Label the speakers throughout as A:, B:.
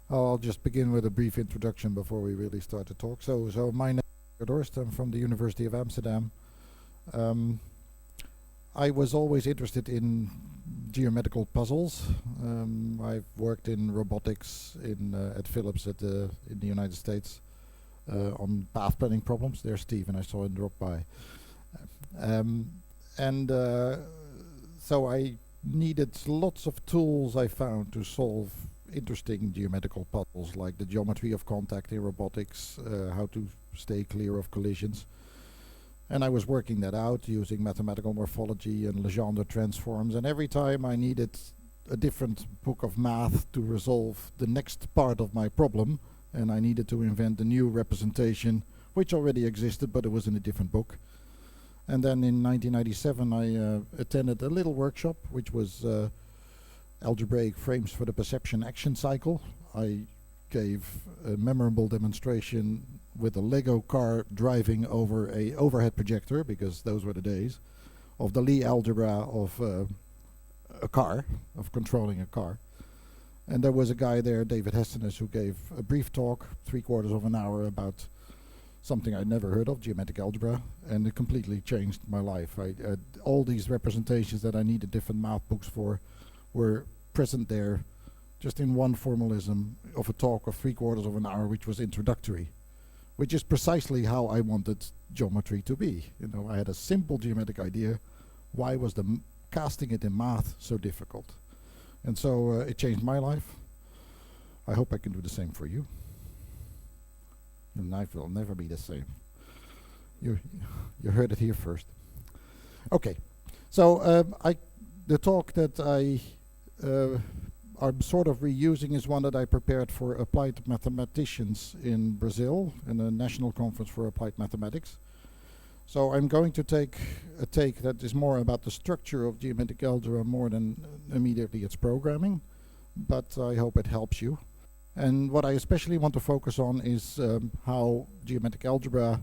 A: I'll just begin with a brief introduction before we really start to talk. So my name is Dorst. I'm from the University of Amsterdam. I was always interested in geometrical puzzles. I've worked in robotics at Philips in the United States on path planning problems. There's Steve, and I saw him drop by. So I needed lots of tools I found to solve interesting geometrical puzzles, like the geometry of contact in robotics, how to stay clear of collisions. And I was working that out using mathematical morphology and Legendre transforms, and every time I needed a different book of math to resolve the next part of my problem, and I needed to invent a new representation which already existed, but it was in a different book. And then in 1997 I attended a little workshop which was algebraic frames for the perception action cycle. I gave a memorable demonstration with a Lego car driving over a overhead projector, because those were the days, of the Lie algebra of a car, of controlling a car. And there was a guy there, David Hestenes, who gave a brief talk, 3/4 of an hour, about something I'd never heard of, geometric algebra, and it completely changed my life. All these representations that I needed different math books for were present there just in one formalism of a talk of 3/4 of an hour, which was introductory, which is precisely how I wanted geometry to be. You know, I had a simple geometric idea. Why was casting it in math so difficult? And so it changed my life. I hope I can do the same for you. Your life will never be the same. You heard it here first. Okay, so the talk that I'm sort of reusing is one that I prepared for applied mathematicians in Brazil in a national conference for applied mathematics. So I'm going to take a take that is more about the structure of geometric algebra more than immediately its programming, but I hope it helps you. And what I especially want to focus on is how geometric algebra,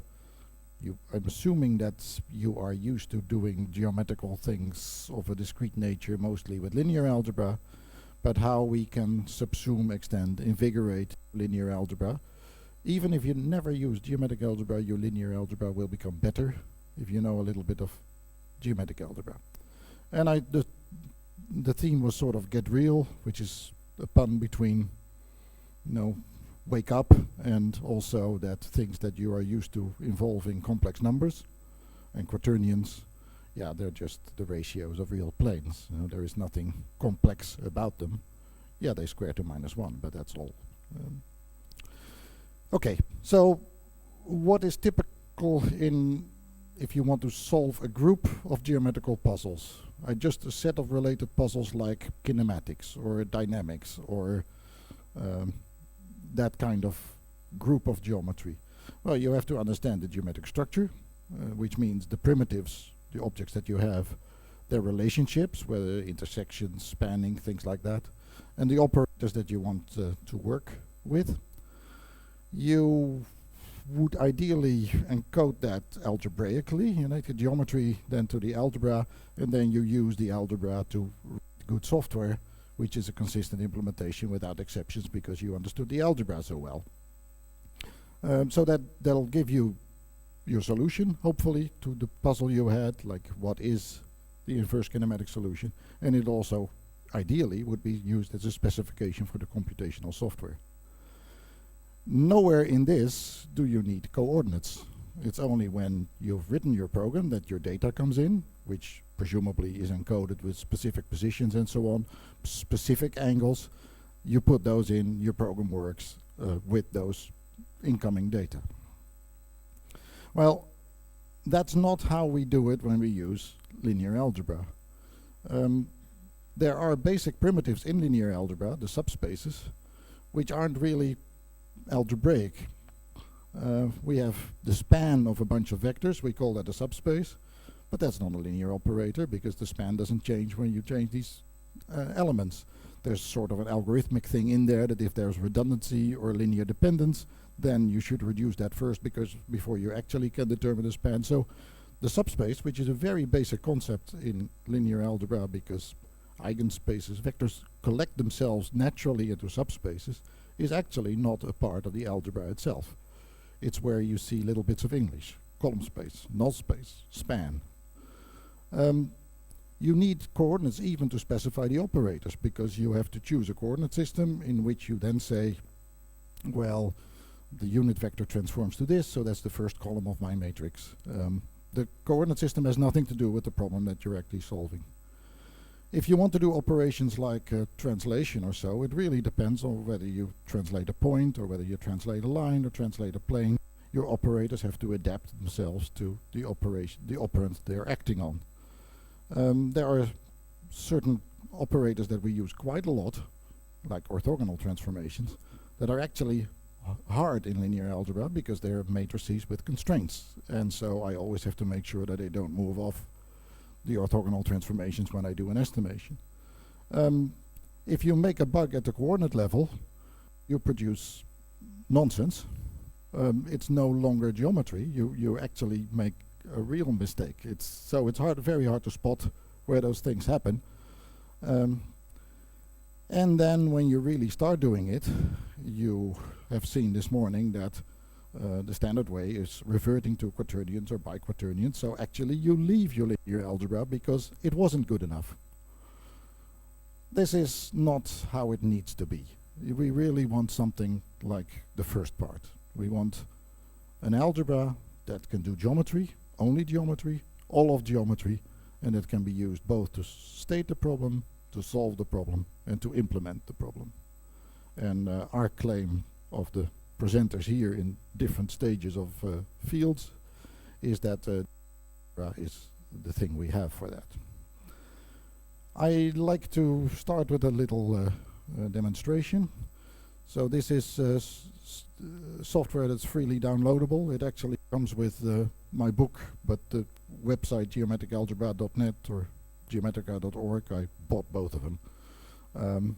A: I'm assuming that you are used to doing geometrical things of a discrete nature, mostly with linear algebra, but how we can subsume, extend, invigorate linear algebra. Even if you never use geometric algebra, your linear algebra will become better if you know a little bit of geometric algebra. And the theme was sort of get real, which is a pun between, you know, wake up, and also that things that you are used to involving complex numbers and quaternions, yeah, they're just the ratios of real planes. You know, there is nothing complex about them. Yeah, they square to -1, but that's all. Okay, so what is typical if you want to solve a group of geometrical puzzles? Just a set of related puzzles like kinematics or dynamics or that kind of group of geometry. Well, you have to understand the geometric structure, which means the primitives, the objects that you have, their relationships, whether intersections, spanning, things like that, and the operators that you want to work with. You would ideally encode that algebraically, you know, the geometry then to the algebra, and then you use the algebra to write good software, which is a consistent implementation without exceptions because you understood the algebra so well. So that'll give you your solution, hopefully, to the puzzle you had, like what is the inverse kinematic solution, and it also, ideally, would be used as a specification for the computational software. Nowhere in this do you need coordinates. It's only when you've written your program that your data comes in, which presumably is encoded with specific positions and so on, specific angles. You put those in, your program works with those incoming data. Well, that's not how we do it when we use linear algebra. There are basic primitives in linear algebra, the subspaces, which aren't really algebraic. We have the span of a bunch of vectors, we call that a subspace, but that's not a linear operator because the span doesn't change when you change these elements. There's sort of an algorithmic thing in there that if there's redundancy or linear dependence, then you should reduce that first because before you actually can determine the span. So the subspace, which is a very basic concept in linear algebra because eigenspaces, vectors collect themselves naturally into subspaces, is actually not a part of the algebra itself. It's where you see little bits of English, column space, null space, span. You need coordinates even to specify the operators, because you have to choose a coordinate system in which you then say, well, the unit vector transforms to this, so that's the first column of my matrix. The coordinate system has nothing to do with the problem that you're actually solving. If you want to do operations like translation or so, it really depends on whether you translate a point, or whether you translate a line, or translate a plane. Your operators have to adapt themselves to the operand they're acting on. There are certain operators that we use quite a lot, like orthogonal transformations, that are actually hard in linear algebra because they're matrices with constraints. And so I always have to make sure that they don't move off the orthogonal transformations when I do an estimation. If you make a bug at the coordinate level, you produce nonsense. It's no longer geometry. You actually make a real mistake. It's very hard to spot where those things happen. And then when you really start doing it, you have seen this morning that the standard way is reverting to quaternions or biquaternions. So actually you leave your linear algebra because it wasn't good enough. This is not how it needs to be. We really want something like the first part. We want an algebra that can do geometry, only geometry, all of geometry, and it can be used both to state the problem, to solve the problem, and to implement the problem. And our claim of the presenters here in different stages of fields is that is the thing we have for that. I like to start with a little demonstration. So this is software that's freely downloadable. It actually comes with my book, but the website geometricalgebra.net or geometrica.org, I bought both of them,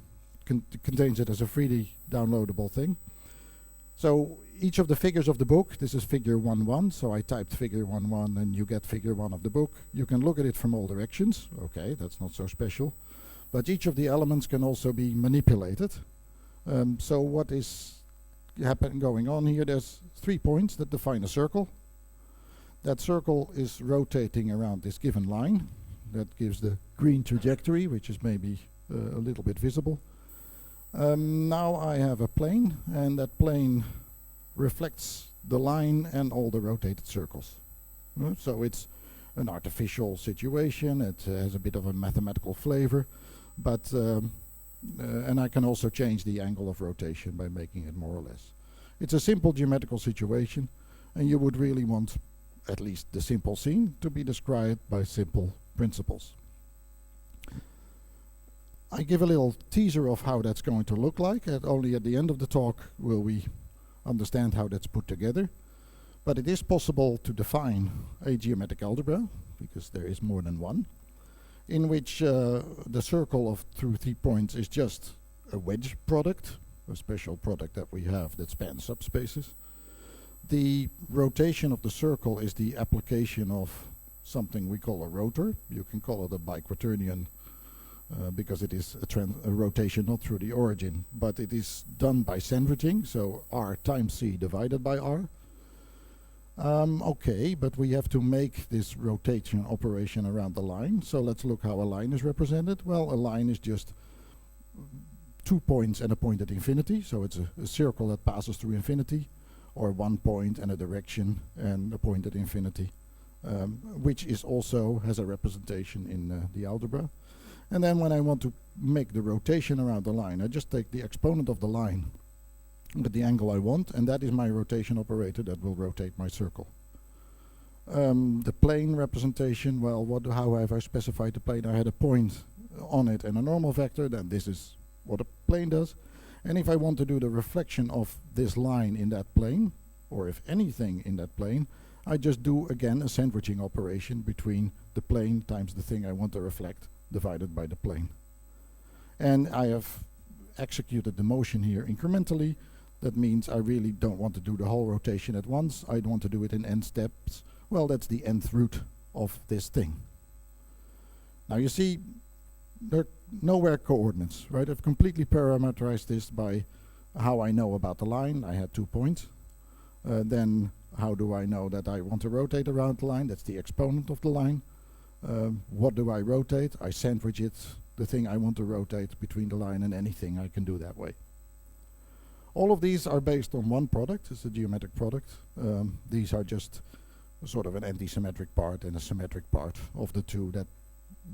A: contains it as a freely downloadable thing. So each of the figures of the book, this is figure 1.1, so I typed figure 1.1 and you get figure 1 of the book. You can look at it from all directions. Okay, that's not so special. But each of the elements can also be manipulated. So what is going on here? There's 3 points that define a circle. That circle is rotating around this given line. That gives the green trajectory, which is maybe a little bit visible. Now I have a plane, and that plane reflects the line and all the rotated circles. So it's an artificial situation. It has a bit of a mathematical flavor, but and I can also change the angle of rotation by making it more or less. It's a simple geometrical situation, and you would really want at least the simple scene to be described by simple principles. I give a little teaser of how that's going to look like, and only at the end of the talk will we understand how that's put together. But it is possible to define a geometric algebra, because there is more than one, in which the circle through 3 points is just a wedge product, a special product that we have that spans subspaces. The rotation of the circle is the application of something we call a rotor. You can call it a biquaternion because it is a rotation not through the origin, but it is done by sandwiching, so r times c divided by r. Okay, but we have to make this rotation operation around the line, so let's look how a line is represented. Well, a line is just 2 points and a point at infinity, so it's a circle that passes through infinity, or 1 point and a direction and a point at infinity, which is also has a representation in the algebra. And then when I want to make the rotation around the line, I just take the exponent of the line with the angle I want, and that is my rotation operator that will rotate my circle. The plane representation, well, how have I specified the plane? I had a point on it and a normal vector, then this is what a plane does. And if I want to do the reflection of this line in that plane, or if anything in that plane, I just do again a sandwiching operation between the plane times the thing I want to reflect divided by the plane. And I have executed the motion here incrementally. That means I really don't want to do the whole rotation at once. I want to do it in n steps. Well, that's the nth root of this thing. Now you see, there are nowhere coordinates, right? I've completely parameterized this by how I know about the line. I had 2 points. Then how do I know that I want to rotate around the line? That's the exponent of the line. What do I rotate? I sandwich it, the thing I want to rotate, between the line and anything I can do that way. All of these are based on one product. It's a geometric product. These are just sort of an anti-symmetric part and a symmetric part of the two that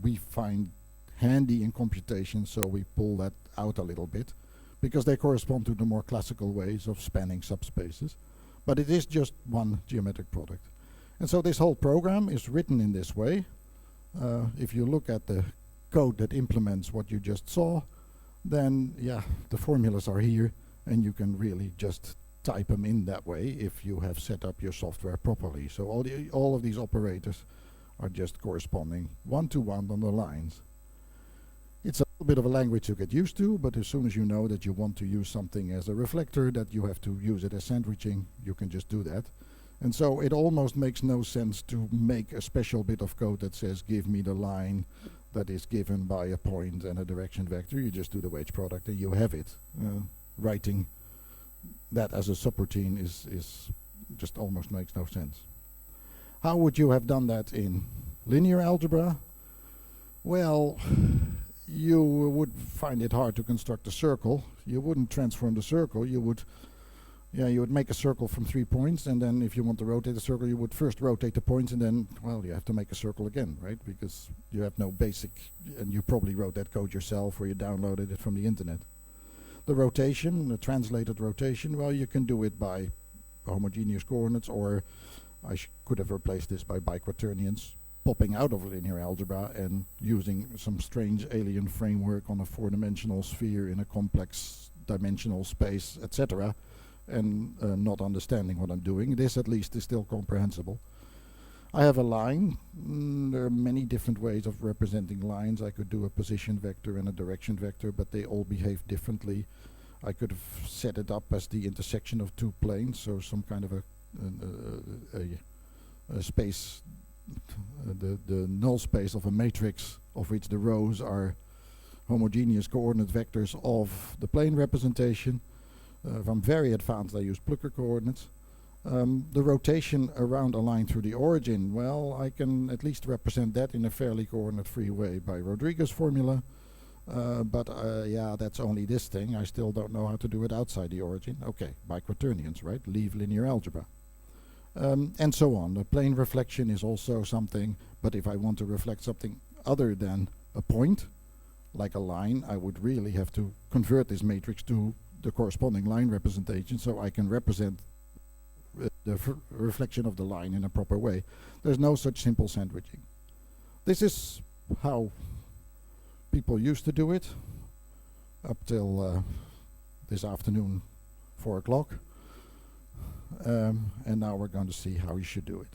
A: we find handy in computation, so we pull that out a little bit because they correspond to the more classical ways of spanning subspaces. But it is just one geometric product. And so this whole program is written in this way. If you look at the code that implements what you just saw, then yeah, the formulas are here, and you can really just type them in that way if you have set up your software properly. So all of these operators are just corresponding one-to-one on the lines. It's a little bit of a language to get used to, but as soon as you know that you want to use something as a reflector, that you have to use it as sandwiching, you can just do that. And so it almost makes no sense to make a special bit of code that says give me the line that is given by a point and a direction vector. You just do the wedge product and you have it. Writing that as a subroutine is just almost makes no sense. How would you have done that in linear algebra? Well, you would find it hard to construct a circle. You wouldn't transform the circle. You would make a circle from 3 points, and then if you want to rotate the circle, you would first rotate the points, and then, well, you have to make a circle again, right? Because you have no basic, and you probably wrote that code yourself, or you downloaded it from the internet. The rotation, the translated rotation, well, you can do it by homogeneous coordinates, or I could have replaced this by biquaternions, popping out of linear algebra and using some strange alien framework on a 4-dimensional sphere in a complex dimensional space, etc., and not understanding what I'm doing. This at least is still comprehensible. I have a line. There are many different ways of representing lines. I could do a position vector and a direction vector, but they all behave differently. I could have set it up as the intersection of two planes, so some kind of a space, the null space of a matrix of which the rows are homogeneous coordinate vectors of the plane representation. If I'm very advanced, I use Plucker coordinates. The rotation around a line through the origin, well, I can at least represent that in a fairly coordinate-free way by Rodriguez formula. But yeah, that's only this thing. I still don't know how to do it outside the origin. Okay, by quaternions, right? Leave linear algebra. And so on. The plane reflection is also something, but if I want to reflect something other than a point, like a line, I would really have to convert this matrix to the corresponding line representation so I can represent the reflection of the line in a proper way. There's no such simple sandwiching. This is how people used to do it up till this afternoon, 4 o'clock. And now we're going to see how you should do it.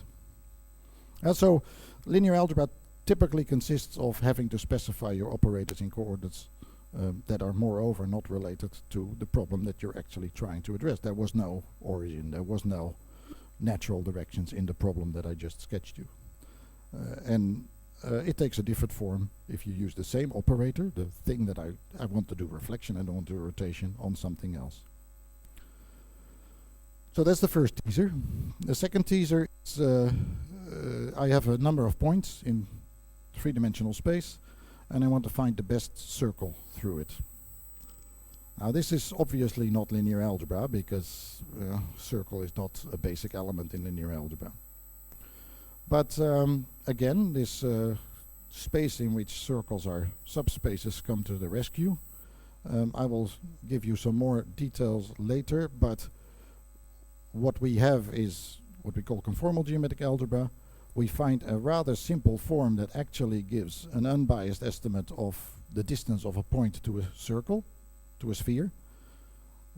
A: And so linear algebra typically consists of having to specify your operators in coordinates that are moreover not related to the problem that you're actually trying to address. There was no origin, there was no natural directions in the problem that I just sketched you. It takes a different form if you use the same operator, the thing that I want to do reflection, I don't want to do rotation, on something else. So that's the first teaser. The second teaser is I have a number of points in 3-dimensional space, and I want to find the best circle through it. Now this is obviously not linear algebra, because circle is not a basic element in linear algebra. But again, this space in which circles are subspaces come to the rescue. I will give you some more details later, but what we have is what we call conformal geometric algebra. We find a rather simple form that actually gives an unbiased estimate of the distance of a point to a circle, to a sphere.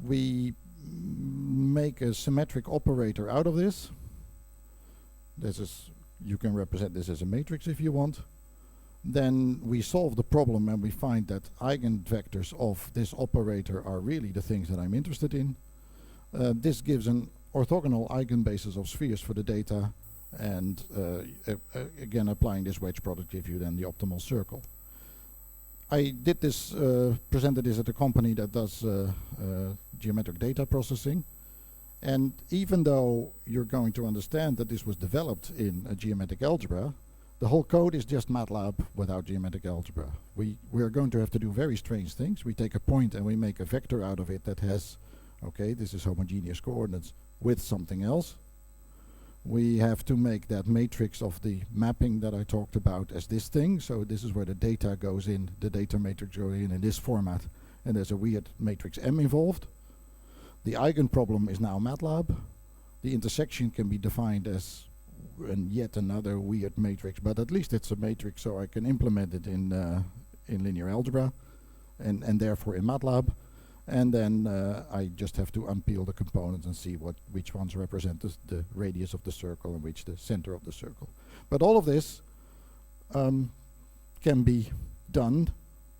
A: We make a symmetric operator out of this. You can represent this as a matrix if you want. Then we solve the problem and we find that eigenvectors of this operator are really the things that I'm interested in. This gives an orthogonal eigenbasis of spheres for the data, and again applying this wedge product gives you then the optimal circle. I did this, presented this at a company that does geometric data processing. And even though you're going to understand that this was developed in a geometric algebra, the whole code is just MATLAB without geometric algebra. We are going to have to do very strange things. We take a point and we make a vector out of it that has, okay, this is homogeneous coordinates with something else. We have to make that matrix of the mapping that I talked about as this thing. So this is where the data goes in, the data matrix goes in this format, and there's a weird matrix M involved. The eigenproblem is now MATLAB. The intersection can be defined as yet another weird matrix, but at least it's a matrix, so I can implement it in linear algebra, and therefore in MATLAB. And then I just have to unpeel the components and see which ones represent the radius of the circle and which the center of the circle. But all of this can be done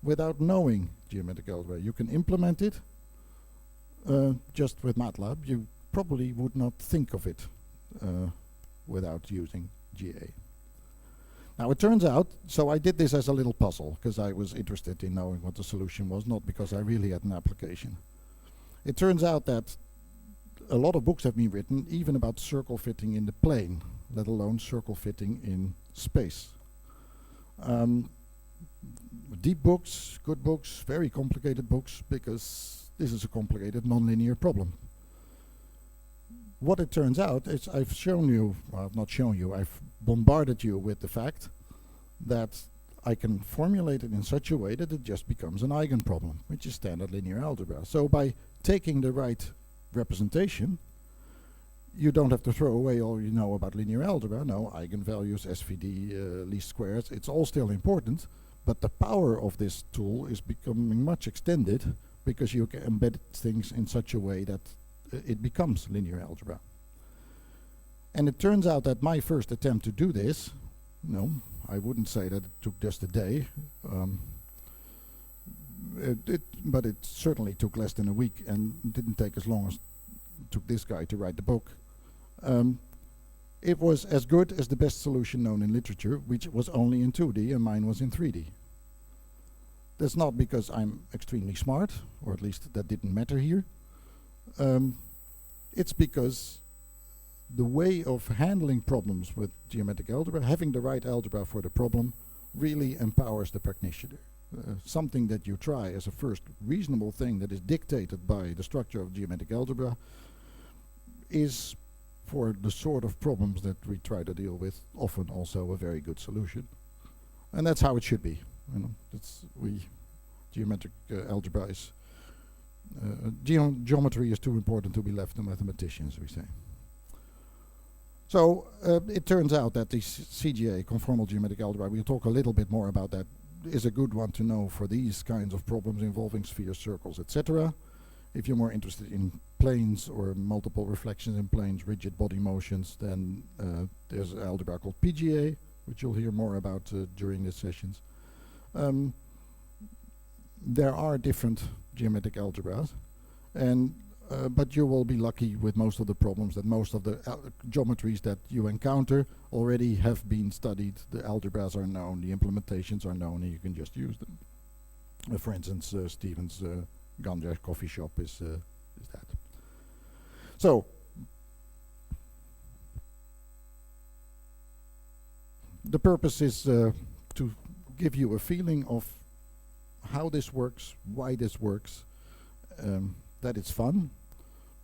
A: without knowing geometric algebra. You can implement it just with MATLAB. You probably would not think of it without using GA. Now it turns out, so I did this as a little puzzle because I was interested in knowing what the solution was, not because I really had an application. It turns out that a lot of books have been written even about circle fitting in the plane, let alone circle fitting in space. Deep books, good books, very complicated books, because this is a complicated nonlinear problem. What it turns out is I've shown you, well, I've not shown you, I've bombarded you with the fact that I can formulate it in such a way that it just becomes an eigenproblem, which is standard linear algebra. So by taking the right representation, you don't have to throw away all you know about linear algebra. No, eigenvalues, SVD, least squares, it's all still important, but the power of this tool is becoming much extended because you can embed things in such a way that it becomes linear algebra. And it turns out that my first attempt to do this, no, I wouldn't say that it took just a day, but it certainly took less than a week and didn't take as long as it took this guy to write the book. It was as good as the best solution known in literature, which was only in 2D and mine was in 3D. That's not because I'm extremely smart, or at least that didn't matter here. It's because the way of handling problems with geometric algebra, having the right algebra for the problem, really empowers the practitioner. Something that you try as a first reasonable thing that is dictated by the structure of geometric algebra is, for the sort of problems that we try to deal with, often also a very good solution. And that's how it should be. You know, geometric algebra is geometry is too important to be left to mathematicians, we say. So it turns out that the CGA, conformal geometric algebra, we'll talk a little bit more about that, is a good one to know for these kinds of problems involving spheres, circles, etc. If you're more interested in planes or multiple reflections in planes, rigid body motions, then there's an algebra called PGA, which you'll hear more about during the sessions. There are different geometric algebras, and but you will be lucky with most of the problems that most of the geometries that you encounter already have been studied. The algebras are known, the implementations are known, and you can just use them. For instance, Stephen's Ganja coffee shop is that. So, the purpose is to give you a feeling of how this works, why this works, that it's fun,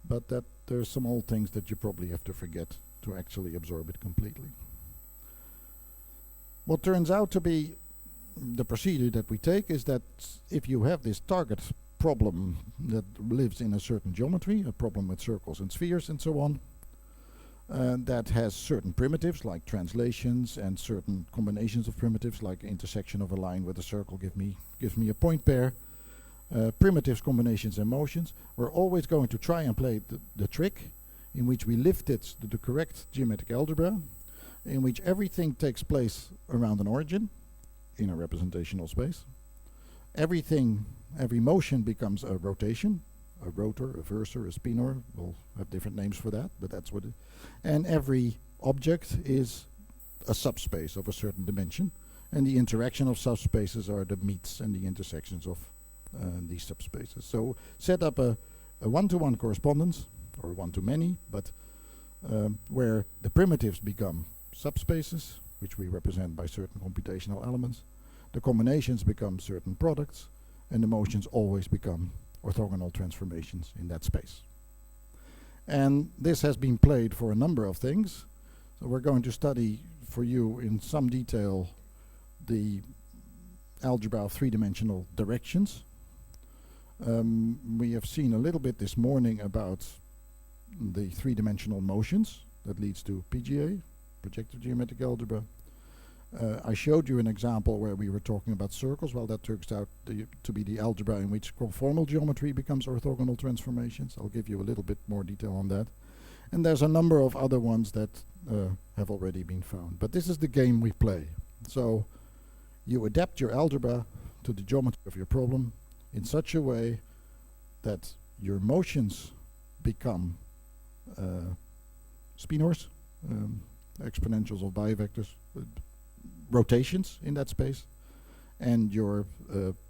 A: but that there's some old things that you probably have to forget to actually absorb it completely. What turns out to be the procedure that we take is that if you have this target problem that lives in a certain geometry, a problem with circles and spheres and so on, that has certain primitives like translations and certain combinations of primitives like intersection of a line with a circle gives me a point pair, primitives, combinations and motions. We're always going to try and play the trick in which we lift it to the correct geometric algebra, in which everything takes place around an origin in a representational space. Every motion becomes a rotation, a rotor, a versor, a spinor. We'll have different names for that, but that's what it is. And every object is a subspace of a certain dimension. And the interaction of subspaces are the meets and the intersections of these subspaces. So set up a one-to-one correspondence, or one-to-many, but where the primitives become subspaces, which we represent by certain computational elements. The combinations become certain products, and the motions always become orthogonal transformations in that space. And this has been played for a number of things. So we're going to study for you in some detail the algebra of three-dimensional directions. We have seen a little bit this morning about the three-dimensional motions that leads to PGA, projective geometric algebra. I showed you an example where we were talking about circles. Well, that turns out to be the algebra in which conformal geometry becomes orthogonal transformations. I'll give you a little bit more detail on that. And there's a number of other ones that have already been found. But this is the game we play. So you adapt your algebra to the geometry of your problem in such a way that your motions become spinors, exponentials of bivectors, rotations in that space, and your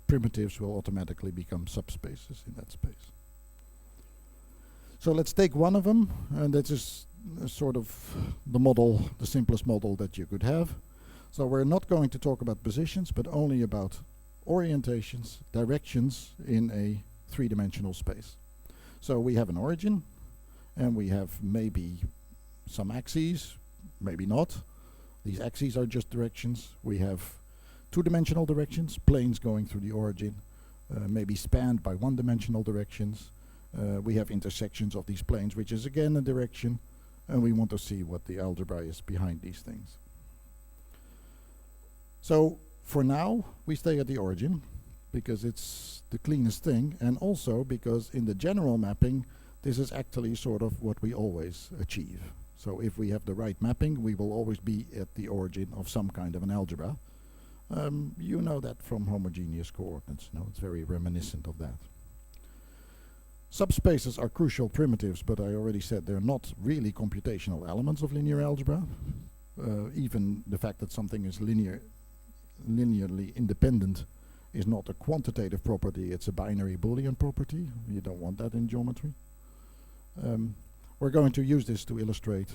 A: primitives will automatically become subspaces in that space. So let's take one of them, and that is sort of the model, the simplest model that you could have. So we're not going to talk about positions, but only about orientations, directions in a three-dimensional space. So we have an origin, and we have maybe some axes, maybe not. These axes are just directions. We have two-dimensional directions, planes going through the origin, maybe spanned by one-dimensional directions. We have intersections of these planes, which is again a direction, and we want to see what the algebra is behind these things. So for now, we stay at the origin, because it's the cleanest thing, and also because in the general mapping, this is actually sort of what we always achieve. So if we have the right mapping, we will always be at the origin of some kind of an algebra. You know that from homogeneous coordinates. No, it's very reminiscent of that. Subspaces are crucial primitives, but I already said they're not really computational elements of linear algebra. Even the fact that something is linearly independent is not a quantitative property, it's a binary Boolean property. You don't want that in geometry. We're going to use this to illustrate,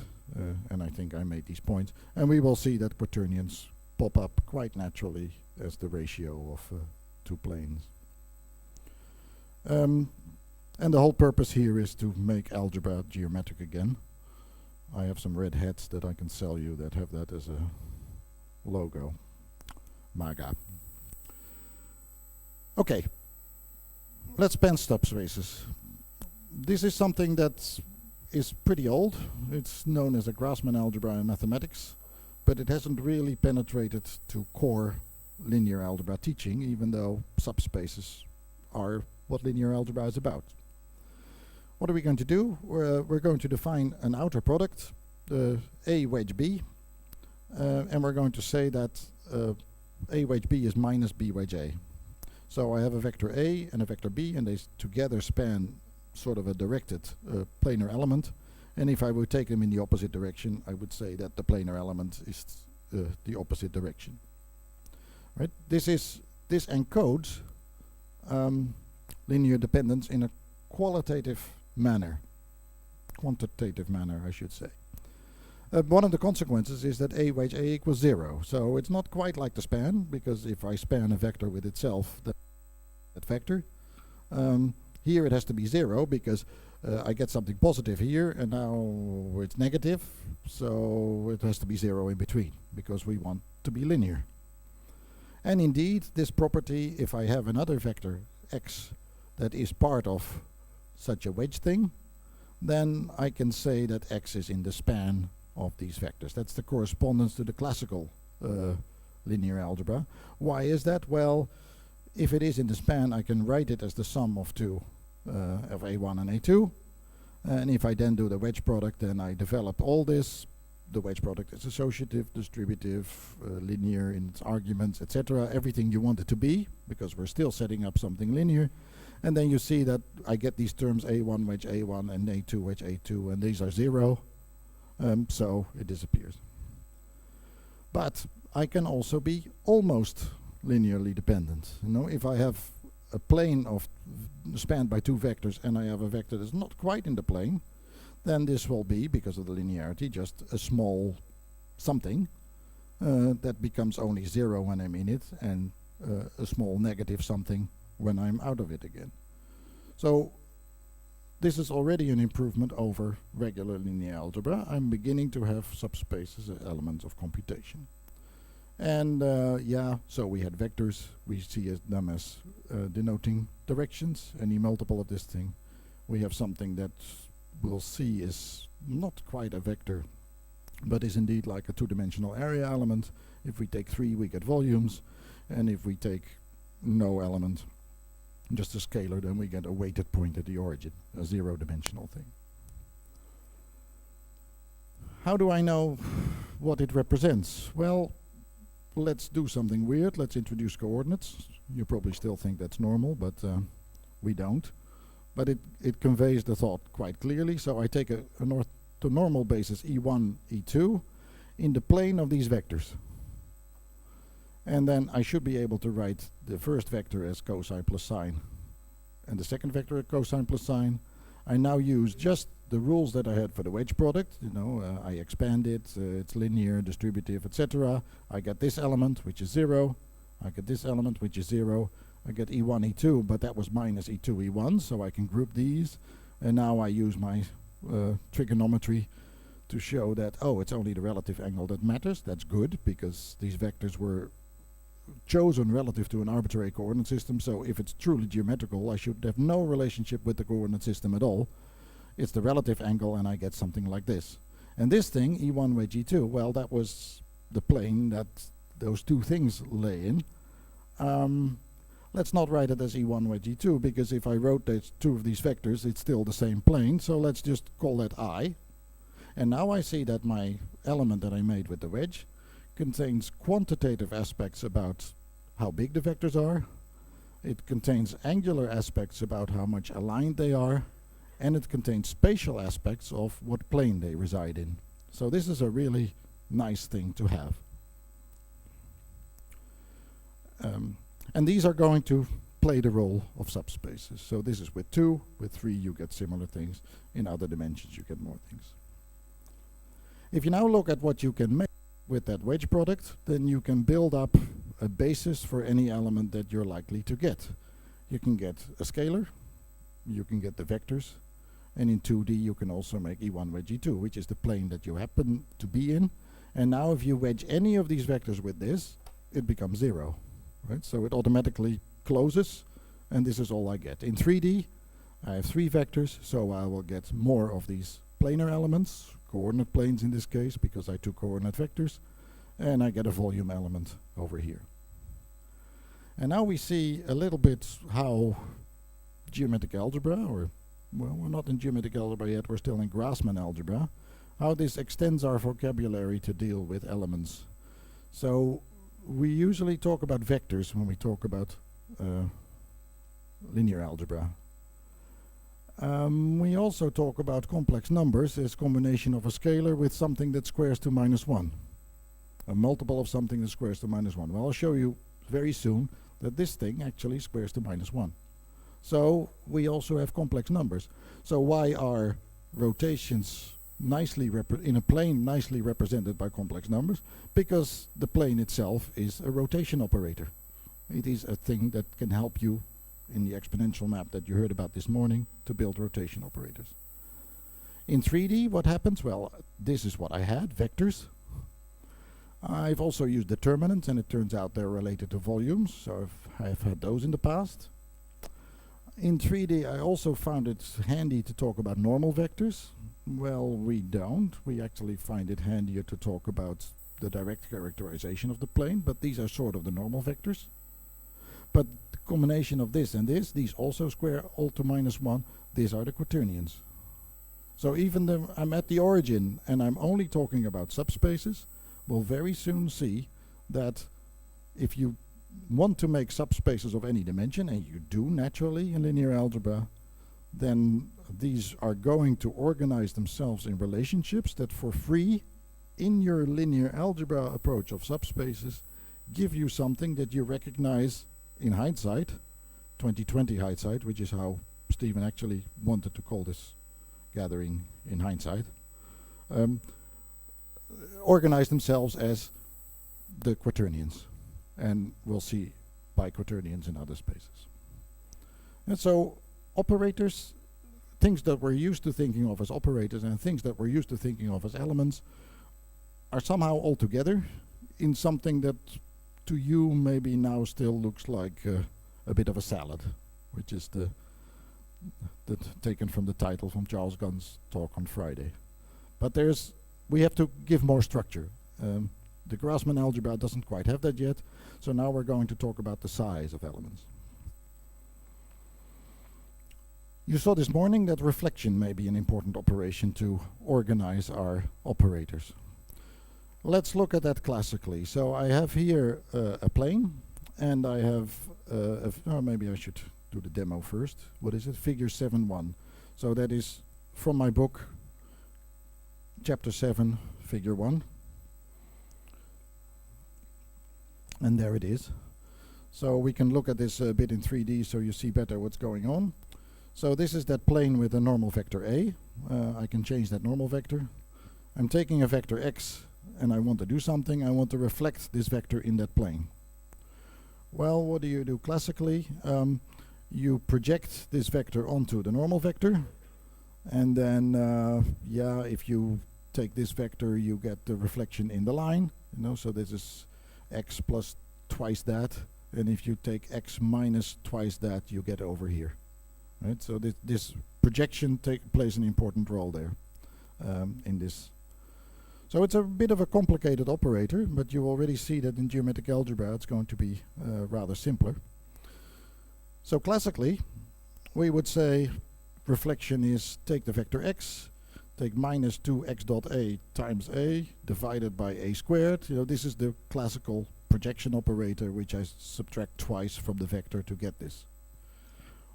A: and I think I made these points, and we will see that quaternions pop up quite naturally as the ratio of two planes. And the whole purpose here is to make algebra geometric again. I have some red hats that I can sell you that have that as a logo. MAGA. Okay, let's span subspaces. This is something that is pretty old. It's known as a Grassmann algebra in mathematics, but it hasn't really penetrated to core linear algebra teaching, even though subspaces are what linear algebra is about. What are we going to do? We're going to define an outer product, A wedge B, and we're going to say that A wedge B is minus B wedge A. So I have a vector A and a vector B, and they together span sort of a directed planar element. And if I would take them in the opposite direction, I would say that the planar element is the opposite direction. Right? This encodes linear dependence in a quantitative manner, I should say. One of the consequences is that A wedge A equals 0. So it's not quite like the span, because if I span a vector with itself, that vector, here it has to be 0, because I get something positive here, and now it's negative, so it has to be 0 in between, because we want to be linear. And indeed, this property, if I have another vector x that is part of such a wedge thing, then I can say that x is in the span of these vectors. That's the correspondence to the classical linear algebra. Why is that? Well, if it is in the span, I can write it as the sum of two of A1 and A2. And if I then do the wedge product, then I develop all this. The wedge product is associative, distributive, linear in its arguments, etc. Everything you want it to be, because we're still setting up something linear. And then you see that I get these terms A1 wedge A1 and A2 wedge A2, and these are 0. So it disappears. But I can also be almost linearly dependent. You know, if I have a plane of spanned by two vectors and I have a vector that's not quite in the plane, then this will be, because of the linearity, just a small something that becomes only 0 when I'm in it, and a small negative something when I'm out of it again. So this is already an improvement over regular linear algebra. I'm beginning to have subspaces as elements of computation. And yeah, so we had vectors. We see them as denoting directions, any multiple of this thing. We have something that we'll see is not quite a vector, but is indeed like a two-dimensional area element. If we take 3, we get volumes. And if we take no element, just a scalar, then we get a weighted point at the origin, a zero-dimensional thing. How do I know what it represents? Well, let's do something weird. Let's introduce coordinates. You probably still think that's normal, but we don't. But it conveys the thought quite clearly. So I take a normal basis E1, E2 in the plane of these vectors. And then I should be able to write the first vector as cosine plus sine and the second vector as cosine plus sine. I now use just the rules that I had for the wedge product. You know, I expand it, it's linear, distributive, etc. I get this element, which is 0. I get this element, which is 0. I get E1, E2, but that was minus E2, E1, so I can group these. And now I use my trigonometry to show that, oh, it's only the relative angle that matters. That's good, because these vectors were chosen relative to an arbitrary coordinate system. So if it's truly geometrical, I should have no relationship with the coordinate system at all. It's the relative angle, and I get something like this. And this thing, E1 wedge E2, well, that was the plane that those two things lay in. Let's not write it as E1 wedge E2, because if I rotate two of these vectors, it's still the same plane. So let's just call that I. And now I see that my element that I made with the wedge contains quantitative aspects about how big the vectors are. It contains angular aspects about how much aligned they are. And it contains spatial aspects of what plane they reside in. So this is a really nice thing to have. And these are going to play the role of subspaces. So this is with 2, with 3 you get similar things. In other dimensions you get more things. If you now look at what you can make with that wedge product, then you can build up a basis for any element that you're likely to get. You can get a scalar, you can get the vectors, and in 2D you can also make E1 wedge E2, which is the plane that you happen to be in. And now if you wedge any of these vectors with this, it becomes 0. Right? So it automatically closes, and this is all I get. In 3D, I have 3 vectors, so I will get more of these planar elements, coordinate planes in this case, because I took coordinate vectors, and I get a volume element over here. And now we see a little bit how geometric algebra, or, well, we're not in geometric algebra yet, we're still in Grassmann algebra, how this extends our vocabulary to deal with elements. So we usually talk about vectors when we talk about linear algebra. We also talk about complex numbers as combination of a scalar with something that squares to -1. A multiple of something that squares to -1. Well, I'll show you very soon that this thing actually squares to -1. So we also have complex numbers. So why are rotations nicely in a plane nicely represented by complex numbers? Because the plane itself is a rotation operator. It is a thing that can help you in the exponential map that you heard about this morning to build rotation operators. In 3D, what happens? Well, this is what I had, vectors. I've also used determinants, and it turns out they're related to volumes, so I've had those in the past. In 3D, I also found it handy to talk about normal vectors. Well, we don't. We actually find it handier to talk about the direct characterization of the plane, but these are sort of the normal vectors. But the combination of this and this, these also square all to -1, these are the quaternions. So even though I'm at the origin and I'm only talking about subspaces, we'll very soon see that if you want to make subspaces of any dimension, and you do naturally in linear algebra, then these are going to organize themselves in relationships that for free in your linear algebra approach of subspaces give you something that you recognize in hindsight, 2020 hindsight, which is how Stephen actually wanted to call this gathering in hindsight, organize themselves as the quaternions, and we'll see biquaternions in other spaces. And so operators, things that we're used to thinking of as operators and things that we're used to thinking of as elements, are somehow all together in something that to you maybe now still looks like a bit of a salad, which is the taken from the title from Charles Gunn's talk on Friday. But we have to give more structure. The Grassmann algebra doesn't quite have that yet, so now we're going to talk about the size of elements. You saw this morning that reflection may be an important operation to organize our operators. Let's look at that classically. So I have here a plane, and I have, maybe I should do the demo first. What is it? Figure 7.1. So that is from my book, Chapter 7, Figure 1. And there it is. So we can look at this a bit in 3D so you see better what's going on. So this is that plane with a normal vector A. I can change that normal vector. I'm taking a vector x and I want to do something. I want to reflect this vector in that plane. Well, what do you do classically? You project this vector onto the normal vector, and then if you take this vector, you get the reflection in the line. So this is x plus twice that, and if you take x minus twice that, you get over here. Right? So this projection plays an important role there in this. So it's a bit of a complicated operator, but you already see that in geometric algebra it's going to be rather simpler. So classically, we would say reflection is take the vector x, take minus 2x dot a times a divided by a squared. This is the classical projection operator, which I subtract twice from the vector to get this.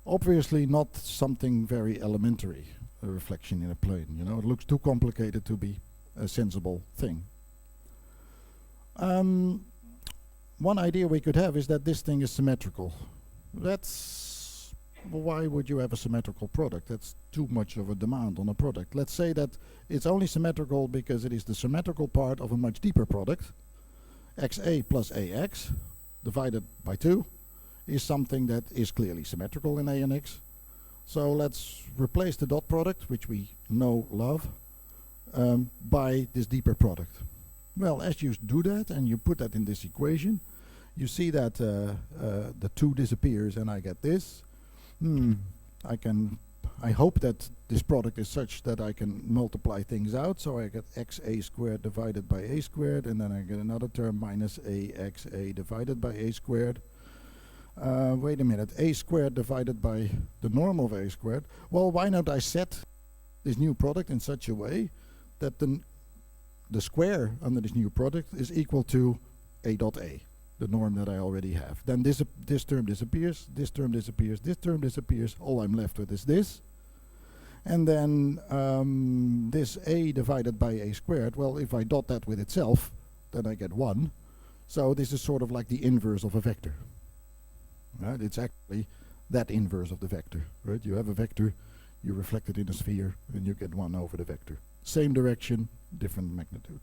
A: Obviously not something very elementary, a reflection in a plane. It looks too complicated to be a sensible thing. One idea we could have is that this thing is symmetrical. Why would you have a symmetrical product? That's too much of a demand on a product. Let's say that it's only symmetrical because it is the symmetrical part of a much deeper product. xa plus ax divided by 2 is something that is clearly symmetrical in a and x. So let's replace the dot product, which we love, by this deeper product. Well, as you do that and you put that in this equation, you see that the 2 disappears and I get this. I hope that this product is such that I can multiply things out, so I get xa squared divided by a squared, and then I get another term minus axa divided by a squared. Wait a minute, a squared divided by the norm of a squared. Well, why not I set this new product in such a way that the square under this new product is equal to a dot a, the norm that I already have. Then this term disappears, this term disappears, this term disappears. All I'm left with is this. And then this a divided by a squared, well, if I dot that with itself, then I get 1. So this is sort of like the inverse of a vector. Right? It's actually that inverse of the vector. Right? You have a vector, you reflect it in a sphere, and you get 1 over the vector. Same direction, different magnitude.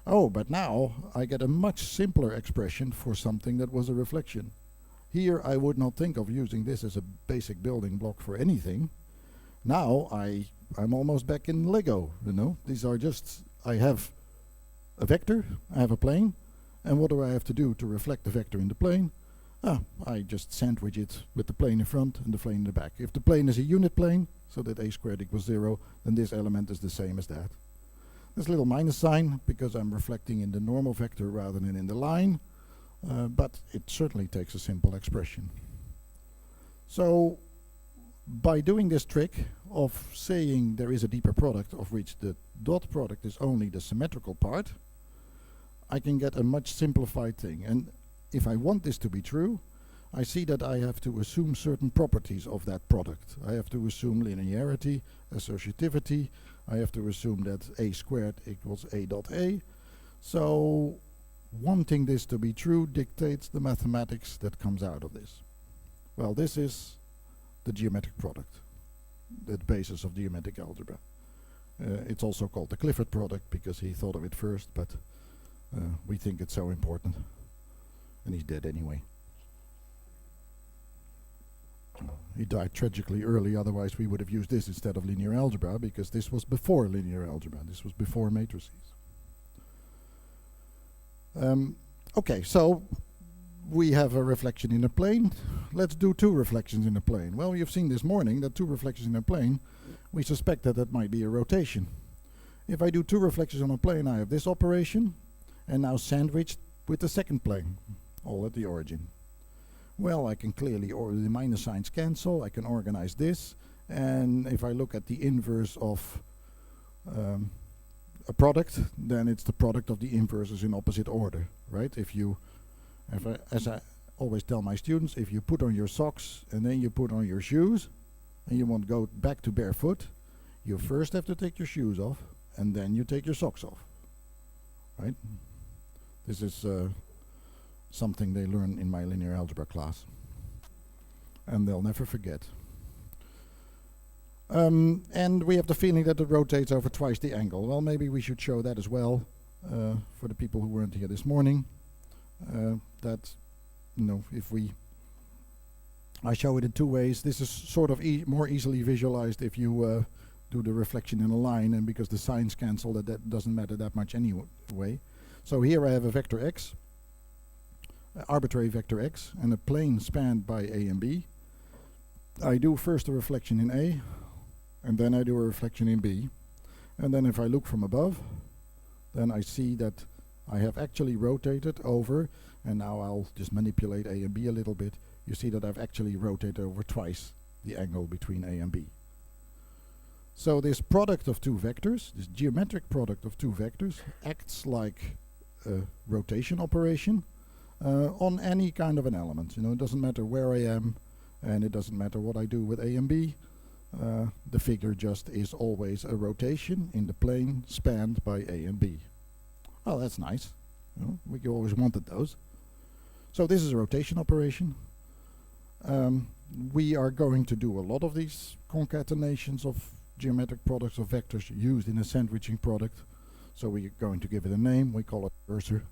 A: Oh, but now I get a much simpler expression for something that was a reflection. Here I would not think of using this as a basic building block for anything. Now I'm almost back in Lego, These are just, I have a vector, I have a plane, and what do I have to do to reflect the vector in the plane? I just sandwich it with the plane in front and the plane in the back. If the plane is a unit plane, so that a squared equals 0, then this element is the same as that. There's a little minus sign because I'm reflecting in the normal vector rather than in the line, but it certainly takes a simple expression. So by doing this trick of saying there is a deeper product of which the dot product is only the symmetrical part, I can get a much simplified thing. And if I want this to be true, I see that I have to assume certain properties of that product. I have to assume linearity, associativity, I have to assume that a squared equals a dot a. So wanting this to be true dictates the mathematics that comes out of this. Well, this is the geometric product, the basis of geometric algebra. It's also called the Clifford product because he thought of it first, but we think it's so important. And he's dead anyway. He died tragically early, otherwise we would have used this instead of linear algebra, because this was before linear algebra. This was before matrices. Okay, so we have a reflection in a plane. Let's do two reflections in a plane. Well, you've seen this morning that two reflections in a plane, we suspect that that might be a rotation. If I do two reflections on a plane, I have this operation, and now sandwiched with the second plane, all at the origin. Well, I can clearly, or the minus signs cancel, I can organize this, and if I look at the inverse of a product, then it's the product of the inverses in opposite order, right? As I always tell my students, if you put on your socks and then you put on your shoes, and you want to go back to barefoot, you first have to take your shoes off, and then you take your socks off, right? This is something they learn in my linear algebra class, and they'll never forget. And we have the feeling that it rotates over twice the angle. Well, maybe we should show that as well for the people who weren't here this morning. That, you know, I show it in two ways. This is sort of more easily visualized if you do the reflection in a line, and because the signs cancel, that doesn't matter that much anyway. So here I have a vector x, arbitrary vector x, and a plane spanned by A and B. I do first a reflection in A, and then I do a reflection in B. And then if I look from above, then I see that I have actually rotated over, and now I'll just manipulate A and B a little bit. You see that I've actually rotated over twice the angle between A and B. So this product of two vectors, this geometric product of two vectors, acts like a rotation operation on any kind of an element. You know, it doesn't matter where I am, and it doesn't matter what I do with A and B. The figure just is always a rotation in the plane spanned by A and B. Well, that's nice. You know, we always wanted those. So this is a rotation operation. We are going to do a lot of these concatenations of geometric products of vectors used in a sandwiching product. So we're going to give it a name. We call it cursor.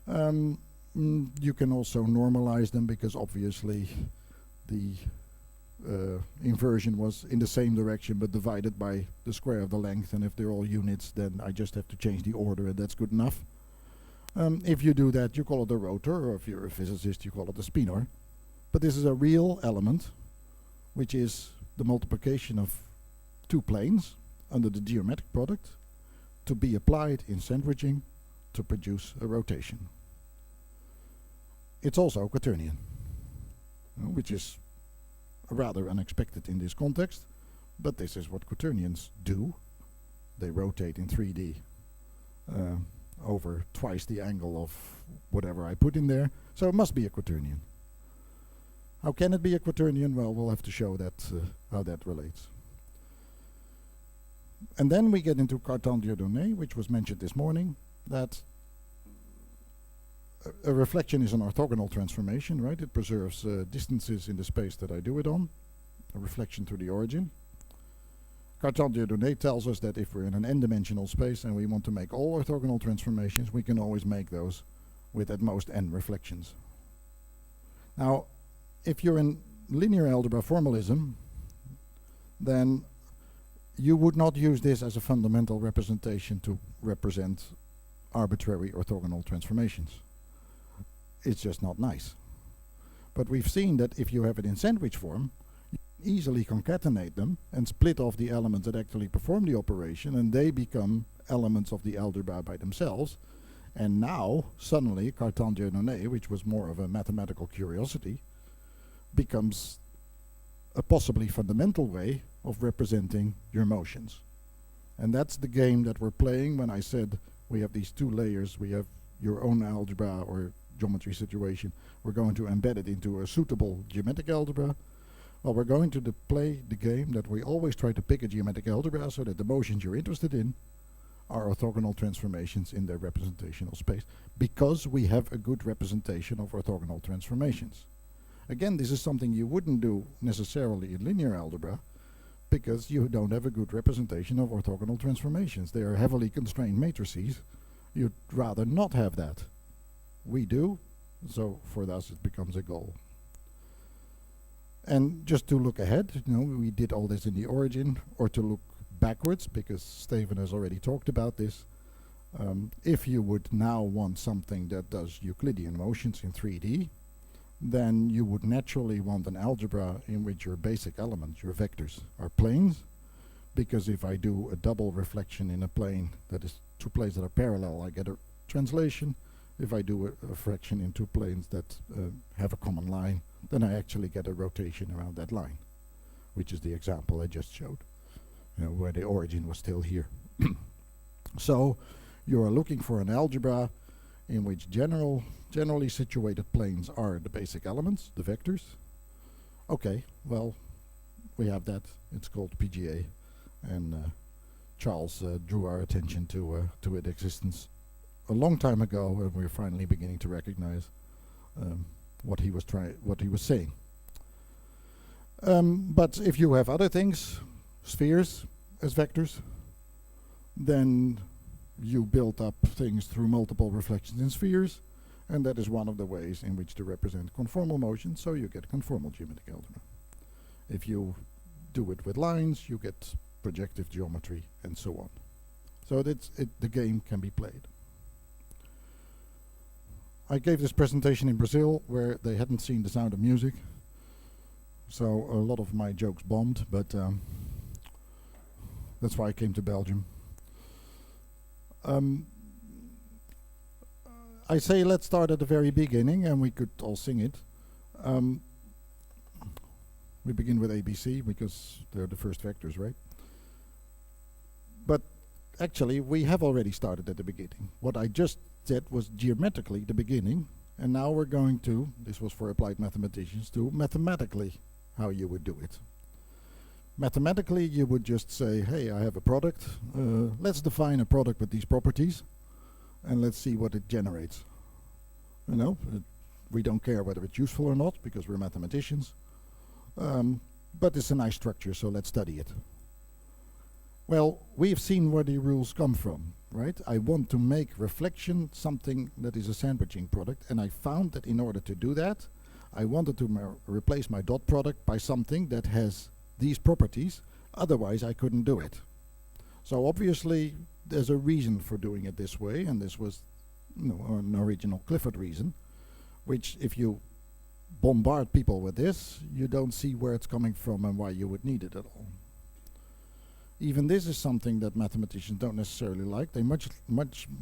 A: You can also normalize them, because obviously the inversion was in the same direction but divided by the square of the length, and if they're all units, then I just have to change the order, and that's good enough. If you do that, you call it a rotor, or if you're a physicist, you call it a spinor. But this is a real element, which is the multiplication of two planes under the geometric product to be applied in sandwiching to produce a rotation. It's also quaternion, which is rather unexpected in this context, but this is what quaternions do. They rotate in 3D over twice the angle of whatever I put in there, so it must be a quaternion. How can it be a quaternion? Well, we'll have to show that how that relates. And then we get into Cartan-Dieudonné, which was mentioned this morning, that a reflection is an orthogonal transformation, right? It preserves distances in the space that I do it on, a reflection to the origin. Cartan-Dieudonné tells us that if we're in an n-dimensional space and we want to make all orthogonal transformations, we can always make those with at most n reflections. Now, if you're in linear algebra formalism, then you would not use this as a fundamental representation to represent arbitrary orthogonal transformations. It's just not nice. But we've seen that if you have it in sandwich form, you can easily concatenate them and split off the elements that actually perform the operation, and they become elements of the algebra by themselves. And now, suddenly, Cartan-Dieudonné, which was more of a mathematical curiosity, becomes a possibly fundamental way of representing your motions. And that's the game that we're playing when I said we have these two layers. We have your own algebra or geometry situation. We're going to embed it into a suitable geometric algebra. Well, we're going to play the game that we always try to pick a geometric algebra so that the motions you're interested in are orthogonal transformations in their representational space, because we have a good representation of orthogonal transformations. Again, this is something you wouldn't do necessarily in linear algebra, because you don't have a good representation of orthogonal transformations. They are heavily constrained matrices. You'd rather not have that. We do, so for us it becomes a goal. And just to look ahead, we did all this in the origin, or to look backwards, because Steven has already talked about this. If you would now want something that does Euclidean motions in 3D, then you would naturally want an algebra in which your basic elements, your vectors, are planes, because if I do a double reflection in a plane that is two planes that are parallel, I get a translation. If I do a reflection in two planes that have a common line, then I actually get a rotation around that line, which is the example I just showed, where the origin was still here. So you are looking for an algebra in which generally situated planes are the basic elements, the vectors. Okay, well, we have that. It's called PGA, and Charles drew our attention to its existence a long time ago, and we're finally beginning to recognize what he was saying. But if you have other things, spheres as vectors, then you build up things through multiple reflections in spheres, and that is one of the ways in which to represent conformal motion, so you get conformal geometric algebra. If you do it with lines, you get projective geometry, and so on. So the game can be played. I gave this presentation in Brazil, where they hadn't seen The Sound of Music, so a lot of my jokes bombed, but that's why I came to Belgium. I say let's start at the very beginning, and we could all sing it. We begin with ABC because they're the first vectors, right? But actually, we have already started at the beginning. What I just said was geometrically the beginning, and now we're going to, this was for applied mathematicians, to mathematically how you would do it. Mathematically, you would just say, hey, I have a product. Let's define a product with these properties, and let's see what it generates. We don't care whether it's useful or not, because we're mathematicians. But it's a nice structure, so let's study it. Well, we've seen where the rules come from, right? I want to make reflection something that is a sandwiching product, and I found that in order to do that, I wanted to replace my dot product by something that has these properties, otherwise I couldn't do it. So obviously there's a reason for doing it this way, and this was an original Clifford reason, which if you bombard people with this, you don't see where it's coming from and why you would need it at all. Even this is something that mathematicians don't necessarily like. They much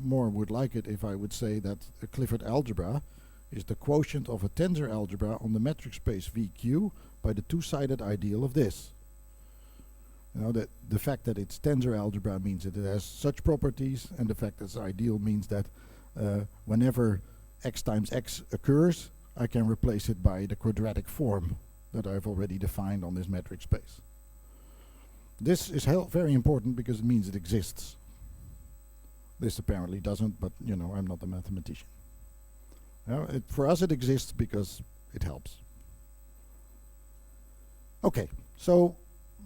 A: more would like it if I would say that a Clifford algebra is the quotient of a tensor algebra on the metric space VQ by the two-sided ideal of this. That the fact that it's tensor algebra means that it has such properties, and the fact that it's ideal means that whenever x times x occurs, I can replace it by the quadratic form that I've already defined on this metric space. This is very important because it means it exists. This apparently doesn't, but I'm not a mathematician. For us it exists because it helps. Okay, so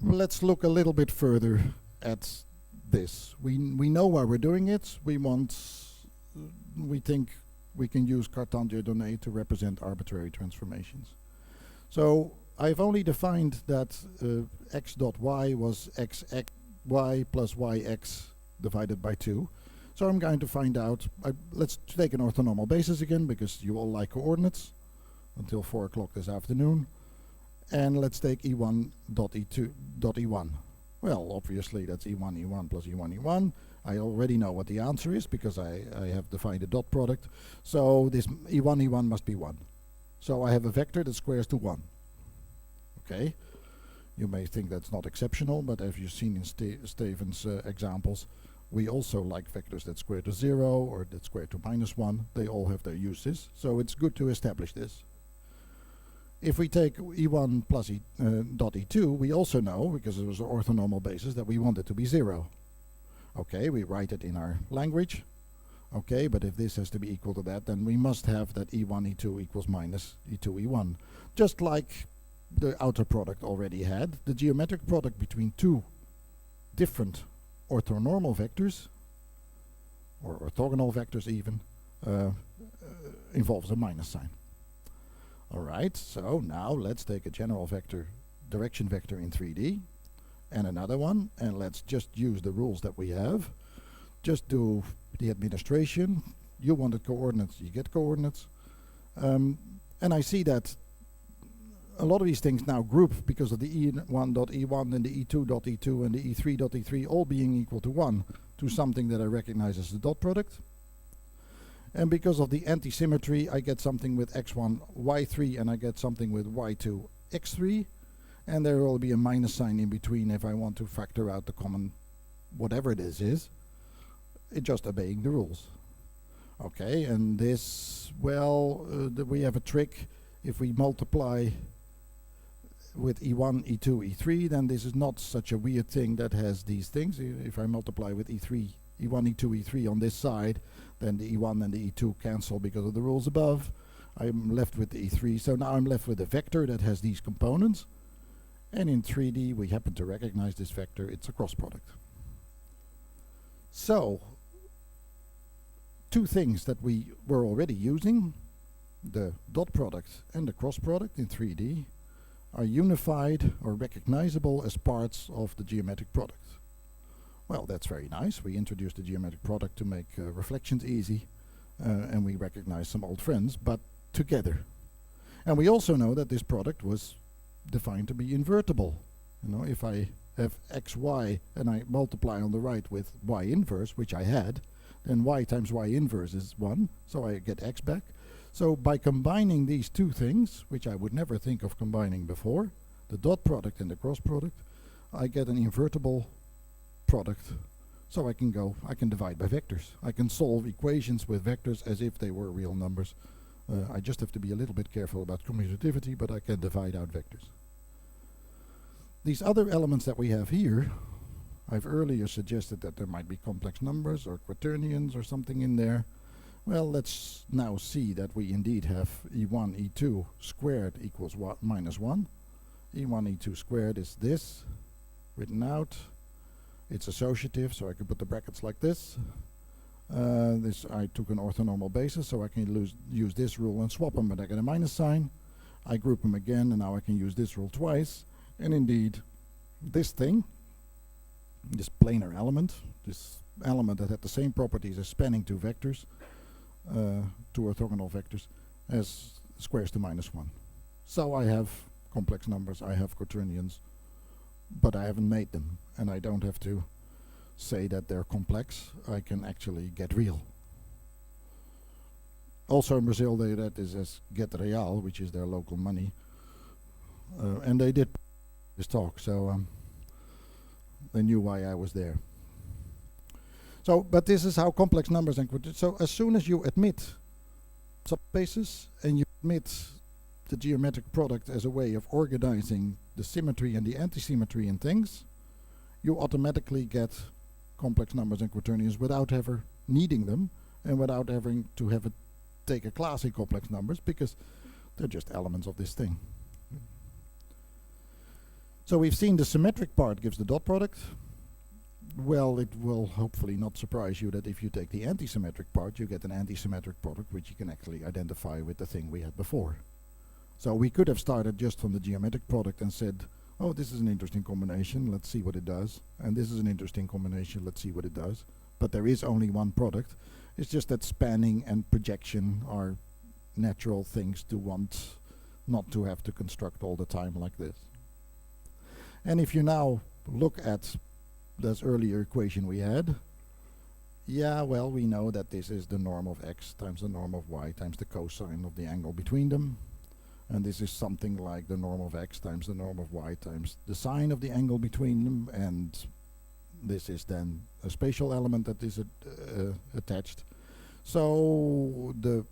A: let's look a little bit further at this. We know why we're doing it. We think we can use Cartan-Dieudonné to represent arbitrary transformations. So I've only defined that x dot y was y plus yx divided by 2. So I'm going to find out, let's take an orthonormal basis again, because you all like coordinates until 4 o'clock this afternoon. And let's take E1 dot E2 dot E1. Well, obviously that's E1 E1 plus E1 E1. I already know what the answer is because I have defined a dot product. So this E1 E1 must be 1. So I have a vector that squares to 1. Okay. You may think that's not exceptional, but as you've seen in Steven's examples, we also like vectors that square to 0 or that square to -1. They all have their uses, so it's good to establish this. If we take E1 plus dot E2, we also know, because it was an orthonormal basis, that we want it to be 0. Okay, we write it in our language. Okay, but if this has to be equal to that, then we must have that E1, E2 equals minus E2, E1. Just like the outer product already had, the geometric product between two different orthonormal vectors, or orthogonal vectors even, involves a minus sign. Alright, so now let's take a general vector, direction vector in 3D, and another one, and let's just use the rules that we have. Just do the administration. You wanted coordinates, you get coordinates. And I see that a lot of these things now group because of the E1.E1 and the E2.E2 and the E3.E3 all being equal to 1 to something that I recognize as the dot product. And because of the anti-symmetry, I get something with x1, y3, and I get something with y2, x3. And there will be a minus sign in between if I want to factor out the common whatever this is. It's just obeying the rules. Okay, and this, well, we have a trick. If we multiply with E1, E2, E3, then this is not such a weird thing that has these things. If I multiply with E1, E2, E3 on this side, then the E1 and the E2 cancel because of the rules above. I'm left with the E3, so now I'm left with a vector that has these components. And in 3D, we happen to recognize this vector. It's a cross product. So, two things that we were already using, the dot product and the cross product in 3D, are unified or recognizable as parts of the geometric product. Well, that's very nice. We introduced the geometric product to make reflections easy, and we recognize some old friends, but together. And we also know that this product was defined to be invertible. You know, if I have xy and I multiply on the right with y inverse, which I had, then y times y inverse is 1, so I get x back. So by combining these two things, which I would never think of combining before, the dot product and the cross product, I get an invertible product. So I can divide by vectors. I can solve equations with vectors as if they were real numbers. I just have to be a little bit careful about commutativity, but I can divide out vectors. These other elements that we have here, I've earlier suggested that there might be complex numbers or quaternions or something in there. Well, let's now see that we indeed have E1, E2 squared equals minus 1. E1, E2 squared is this, written out. It's associative, so I can put the brackets like this. I took an orthonormal basis, so I can use this rule and swap them, but I get a minus sign. I group them again, and now I can use this rule twice. And indeed, this thing, this planar element, this element that had the same properties as spanning two vectors, two orthogonal vectors, as squares to minus 1. So I have complex numbers, I have quaternions, but I haven't made them, and I don't have to say that they're complex. I can actually get real. Also in Brazil, that is as get real, which is their local money, and they did this talk, so they knew why I was there. So, but this is how complex numbers and so as soon as you admit subspaces and you admit the geometric product as a way of organizing the symmetry and the antisymmetry in things, you automatically get complex numbers and quaternions without ever needing them and without having to take a class in complex numbers, because they're just elements of this thing. So we've seen the symmetric part gives the dot product. Well, it will hopefully not surprise you that if you take the antisymmetric part, you get an antisymmetric product which you can actually identify with the thing we had before. So we could have started just from the geometric product and said, oh, this is an interesting combination, let's see what it does. And this is an interesting combination, let's see what it does. But there is only one product. It's just that spanning and projection are natural things to want not to have to construct all the time like this. And if you now look at this earlier equation we had, yeah, well, we know that this is the norm of x times the norm of y times the cosine of the angle between them. And this is something like the norm of x times the norm of y times the sine of the angle between them. And this is then a spatial element that is attached. So the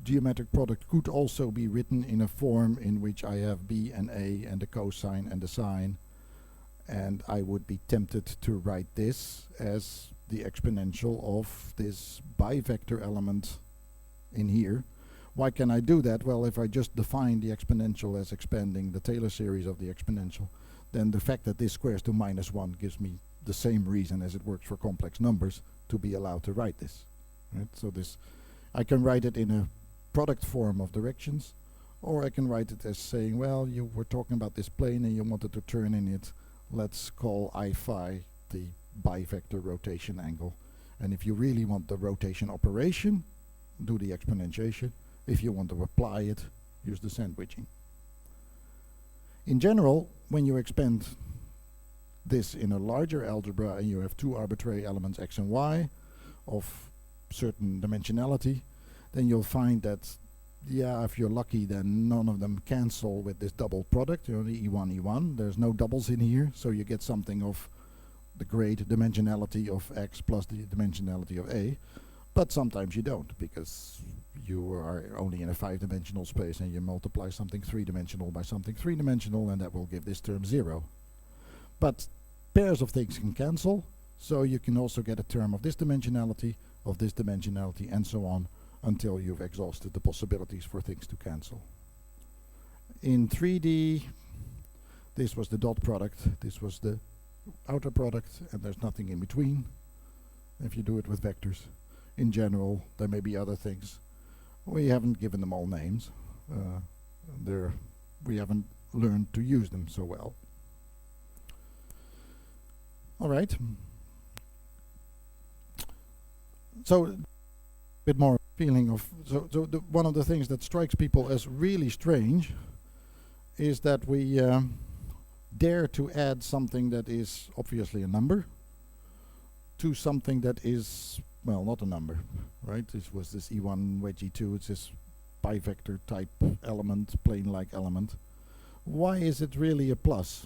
A: geometric product could also be written in a form in which I have b and a and the cosine and the sine, and I would be tempted to write this as the exponential of this bivector element in here. Why can I do that? Well, if I just define the exponential as expanding the Taylor series of the exponential, then the fact that this squares to -1 gives me the same reason as it works for complex numbers to be allowed to write this. Right? So this, I can write it in a product form of directions, or I can write it as saying, well, you were talking about this plane and you wanted to turn in it. Let's call I phi the bivector rotation angle. And if you really want the rotation operation, do the exponentiation. If you want to apply it, use the sandwiching. In general, when you expand this in a larger algebra and you have two arbitrary elements x and y of certain dimensionality, then you'll find that, yeah, if you're lucky, then none of them cancel with this double product, you know, the E1, E1. There's no doubles in here, so you get something of the great dimensionality of x plus the dimensionality of a. But sometimes you don't, because you are only in a 5-dimensional space and you multiply something 3-dimensional by something 3-dimensional, and that will give this term 0. But pairs of things can cancel, so you can also get a term of this dimensionality, and so on, until you've exhausted the possibilities for things to cancel. In 3D, this was the dot product, this was the outer product, and there's nothing in between if you do it with vectors. In general, there may be other things. We haven't given them all names. We haven't learned to use them so well. All right. So, a bit more feeling of, one of the things that strikes people as really strange is that we dare to add something that is obviously a number to something that is, well, not a number, right? This was this E1 wedge E2, it's this bivector type element, plane-like element. Why is it really a plus?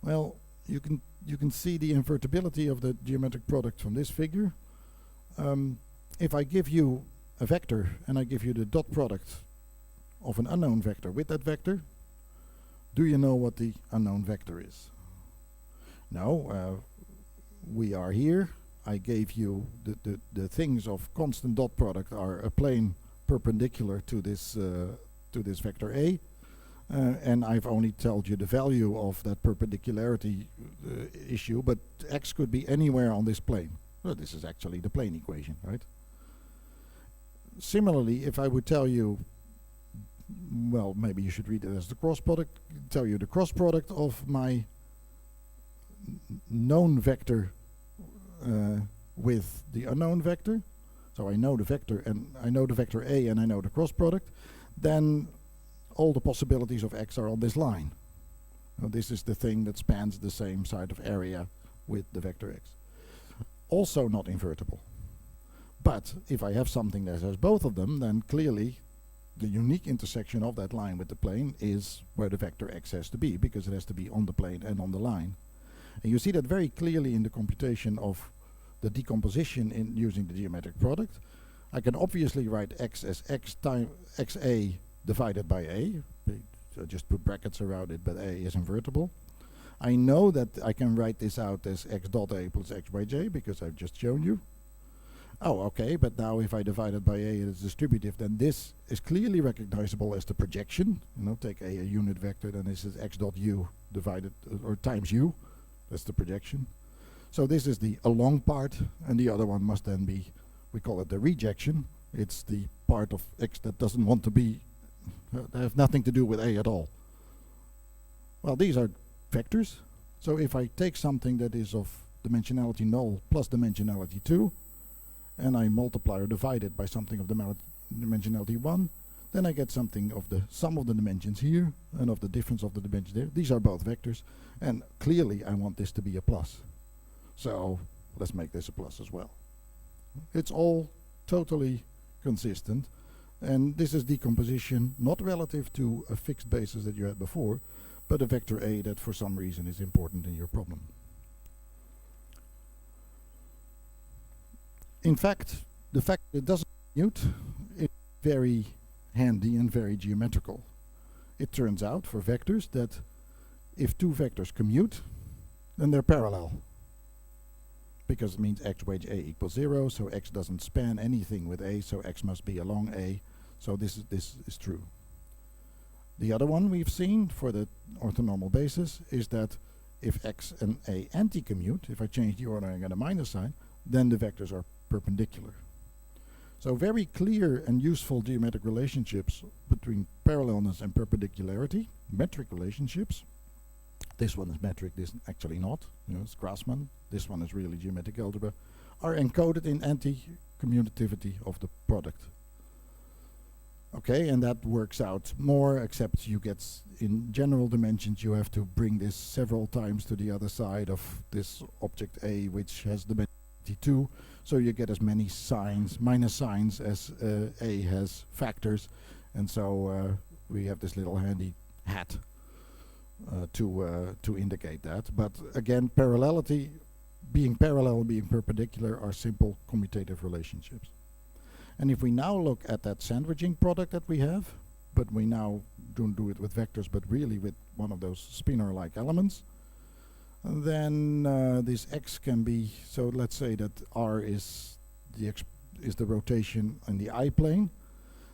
A: Well, you can see the invertibility of the geometric product from this figure. If I give you a vector and I give you the dot product of an unknown vector with that vector, do you know what the unknown vector is? No, we are here. I gave you the things of constant dot product are a plane perpendicular to this vector A, and I've only told you the value of that perpendicularity issue, but x could be anywhere on this plane. Well, this is actually the plane equation, right? Similarly, if I would tell you, well, maybe you should read it as the cross product, tell you the cross product of my known vector with the unknown vector, so I know the vector and I know the vector A and I know the cross product, then all the possibilities of x are on this line. Now, this is the thing that spans the same side of area with the vector x. Also not invertible. But if I have something that has both of them, then clearly the unique intersection of that line with the plane is where the vector x has to be, because it has to be on the plane and on the line. And you see that very clearly in the computation of the decomposition in using the geometric product. I can obviously write x as x times xa divided by a. So just put brackets around it, but a is invertible. I know that I can write this out as x dot a plus x by j, because I've just shown you. Oh, okay, but now if I divide it by a and it's distributive, then this is clearly recognizable as the projection. You know, take a unit vector, then this is x dot u divided or times u. That's the projection. So this is the along part, and the other one must then be, we call it the rejection. It's the part of x that doesn't want to be, have nothing to do with a at all. Well, these are vectors. So if I take something that is of dimensionality null plus dimensionality 2, and I multiply or divide it by something of dimensionality 1, then I get something of the sum of the dimensions here and of the difference of the dimensions there. These are both vectors, and clearly I want this to be a plus. So let's make this a plus as well. It's all totally consistent, and this is decomposition not relative to a fixed basis that you had before, but a vector A that for some reason is important in your problem. In fact, the fact that it doesn't commute is very handy and very geometrical. It turns out for vectors that if two vectors commute, then they're parallel. Because it means x wedge a equals 0, so x doesn't span anything with a, so x must be along a. So this is true. The other one we've seen for the orthonormal basis is that if x and a anti-commute, if I change the order and get a minus sign, then the vectors are perpendicular. So very clear and useful geometric relationships between parallelness and perpendicularity, metric relationships. This one is metric, this actually not. It's Grassmann. This one is really geometric algebra. Are encoded in anti-commutativity of the product. Okay, and that works out more, except you get in general dimensions you have to bring this several times to the other side of this object A, which has dimension 2. So you get as many signs, minus signs, as A has factors. And so we have this little handy hat to indicate that. But again, parallelity, being parallel and being perpendicular are simple commutative relationships. And if we now look at that sandwiching product that we have, but we now don't do it with vectors, but really with one of those spinor-like elements, then this x can be, so let's say that r is the rotation in the I-plane,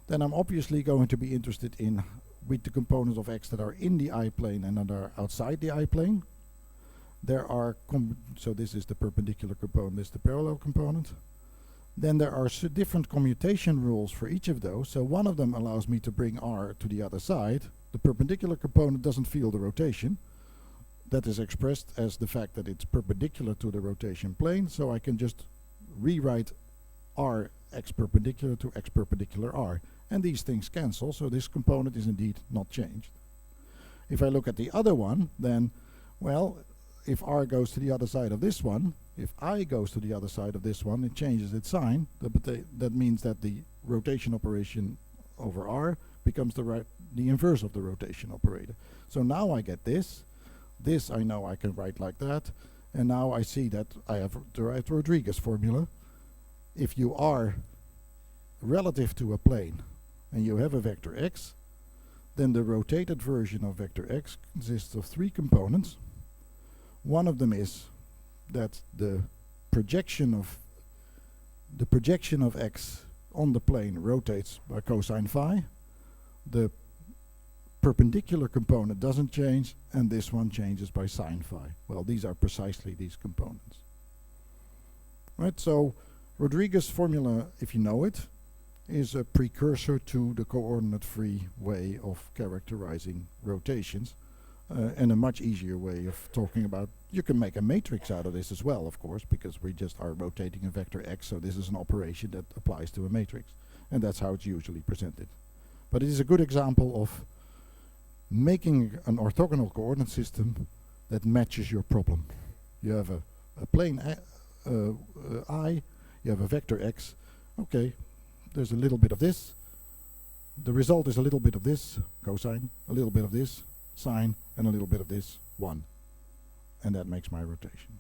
A: then I'm obviously going to be interested in with the components of x that are in the I-plane and that are outside the I-plane. There are, so this is the perpendicular component, this is the parallel component. Then there are different commutation rules for each of those. So one of them allows me to bring r to the other side. The perpendicular component doesn't feel the rotation. That is expressed as the fact that it's perpendicular to the rotation plane. So I can just rewrite r x perpendicular to x perpendicular r. And these things cancel, so this component is indeed not changed. If I look at the other one, then, well, if r goes to the other side of this one, if I goes to the other side of this one, it changes its sign. That means that the rotation operation over r becomes the inverse of the rotation operator. So now I get this. This I know I can write like that. And now I see that I have derived Rodriguez formula. If you are relative to a plane and you have a vector x, then the rotated version of vector x consists of three components. One of them is that the projection of x on the plane rotates by cosine phi. The perpendicular component doesn't change, and this one changes by sine phi. Well, these are precisely these components. Right, so Rodriguez formula, if you know it, is a precursor to the coordinate-free way of characterizing rotations. And a much easier way of talking about, you can make a matrix out of this as well, of course, because we just are rotating a vector x, so this is an operation that applies to a matrix. And that's how it's usually presented. But it is a good example of making an orthogonal coordinate system that matches your problem. You have a plane I, you have a vector x, okay, there's a little bit of this, the result is a little bit of this, cosine, a little bit of this, sine, and a little bit of this, 1. And that makes my rotation.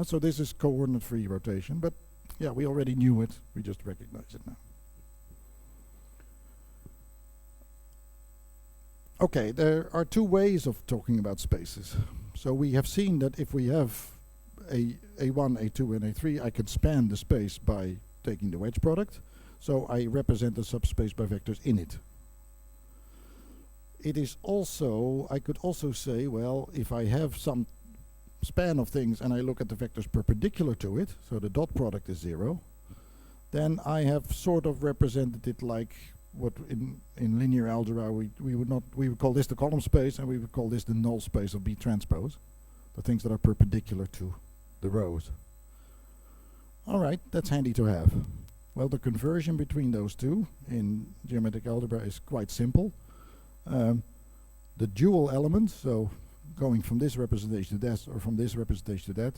A: So this is coordinate-free rotation, but yeah, we already knew it, we just recognize it now. Okay, there are two ways of talking about spaces. So we have seen that if we have a A1, A2, and A3, I can span the space by taking the wedge product. So I represent the subspace by vectors in it. It is also, I could also say, well, if I have some span of things and I look at the vectors perpendicular to it, so the dot product is 0, then I have sort of represented it like what in linear algebra we would call this the column space, and we would call this the null space of B transpose, the things that are perpendicular to the rows. All right, that's handy to have. Well, the conversion between those two in geometric algebra is quite simple. The dual element, so going from this representation to that or from this representation to that,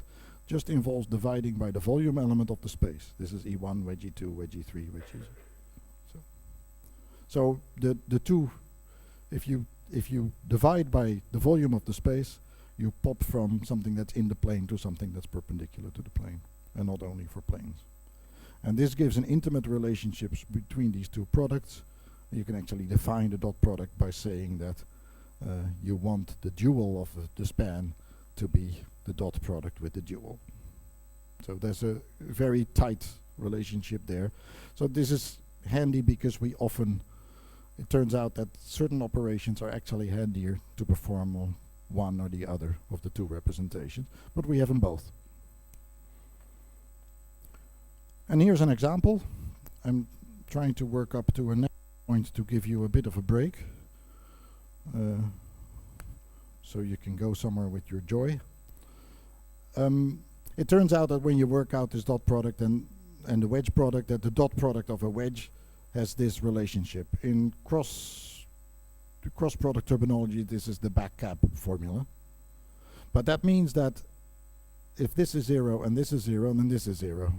A: just involves dividing by the volume element of the space. This is E1, wedge E2, wedge E3, wedge E0. So the two, if you divide by the volume of the space, you pop from something that's in the plane to something that's perpendicular to the plane, and not only for planes. And this gives an intimate relationship between these two products. You can actually define the dot product by saying that you want the dual of the span to be the dot product with the dual. So there's a very tight relationship there. So this is handy because we often, it turns out that certain operations are actually handier to perform on one or the other of the two representations, but we have them both. And here's an example. I'm trying to work up to a next point to give you a bit of a break, so you can go somewhere with your joy. It turns out that when you work out this dot product and the wedge product, that the dot product of a wedge has this relationship. In cross product terminology, this is the back cap formula. But that means that if this is 0 and this is 0, then this is 0.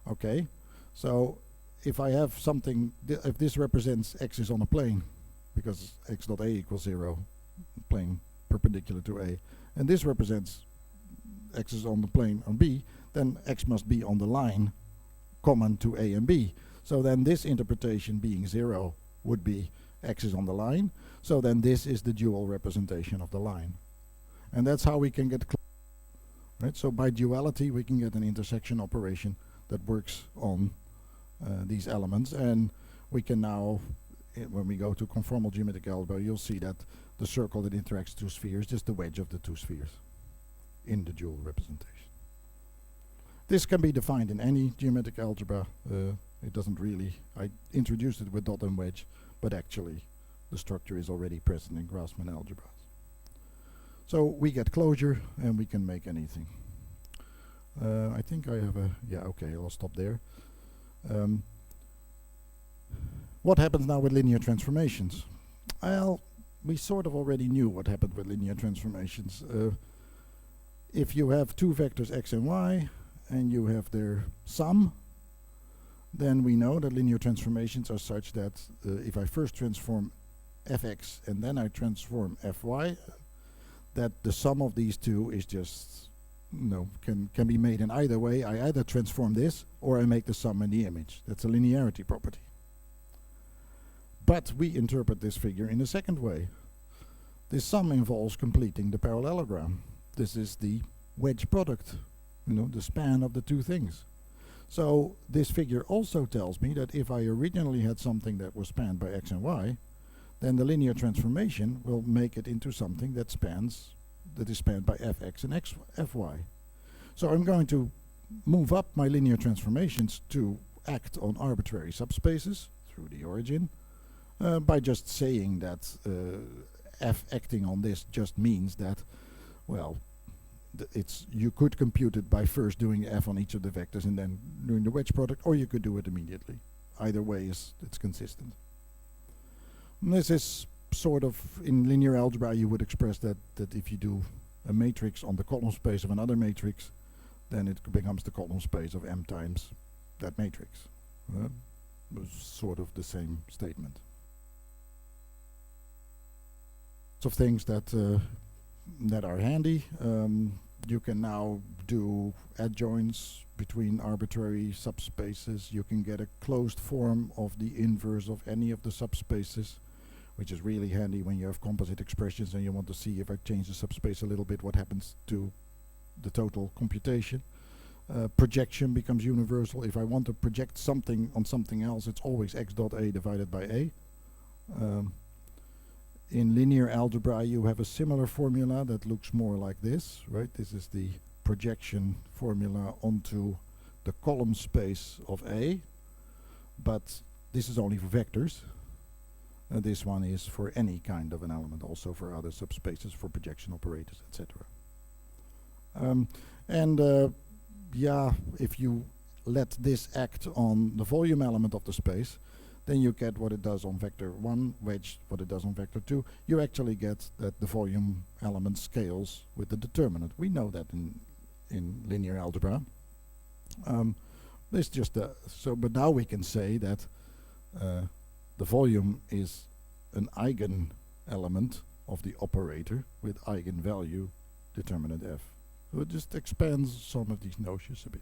A: Okay, so if I have something, if this represents x is on a plane, because x dot a equals 0, plane perpendicular to a, and this represents x is on the plane on b, then x must be on the line common to a and b. So then this interpretation being 0 would be x is on the line, so then this is the dual representation of the line. And that's how we can get right? So by duality we can get an intersection operation that works on these elements, and we can now, when we go to conformal geometric algebra, you'll see that the circle that interacts two spheres is just the wedge of the two spheres in the dual representation. This can be defined in any geometric algebra. It doesn't really, I introduced it with dot and wedge, but actually the structure is already present in Grassmann algebras. So we get closure and we can make anything. I think I have a, yeah, okay, I'll stop there. What happens now with linear transformations? Well, we sort of already knew what happened with linear transformations. If you have two vectors x and y, and you have their sum, then we know that linear transformations are such that if I first transform fx and then I transform fy, that the sum of these two is just, can be made in either way. I either transform this or I make the sum in the image. That's a linearity property. But we interpret this figure in a second way. This sum involves completing the parallelogram. This is the wedge product, the span of the two things. So this figure also tells me that if I originally had something that was spanned by x and y, then the linear transformation will make it into something that is spanned by fx and fy. So I'm going to move up my linear transformations to act on arbitrary subspaces through the origin by just saying that f acting on this just means that, well, you could compute it by first doing f on each of the vectors and then doing the wedge product, or you could do it immediately. Either way it's consistent. And this is sort of, in linear algebra you would express that if you do a matrix on the column space of another matrix, then it becomes the column space of m times that matrix. Sort of the same statement. So things that are handy. You can now do adjoints between arbitrary subspaces. You can get a closed form of the inverse of any of the subspaces, which is really handy when you have composite expressions and you want to see, if I change the subspace a little bit, what happens to the total computation. Projection becomes universal. If I want to project something on something else, it's always x dot a divided by a. In linear algebra you have a similar formula that looks more like this, right? This is the projection formula onto the column space of A, but this is only for vectors. This one is for any kind of an element, also for other subspaces, for projection operators, etc. Yeah, if you let this act on the volume element of the space, then you get what it does on vector 1, wedge what it does on vector 2. You actually get that the volume element scales with the determinant. We know that in linear algebra. It's just but now we can say that the volume is an eigen element of the operator with eigenvalue determinant f. So it just expands some of these notions a bit.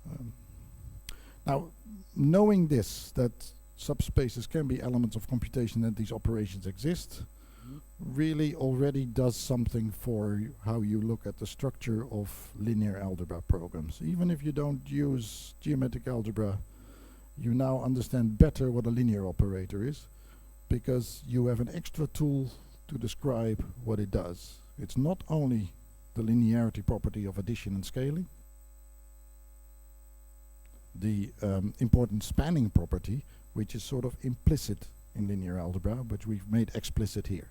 A: Um, Now, knowing this, that subspaces can be elements of computation and these operations exist, really already does something for how you look at the structure of linear algebra programs. Even if you don't use geometric algebra, you now understand better what a linear operator is, because you have an extra tool to describe what it does. It's not only the linearity property of addition and scaling, the important spanning property, which is sort of implicit in linear algebra, but we've made explicit here.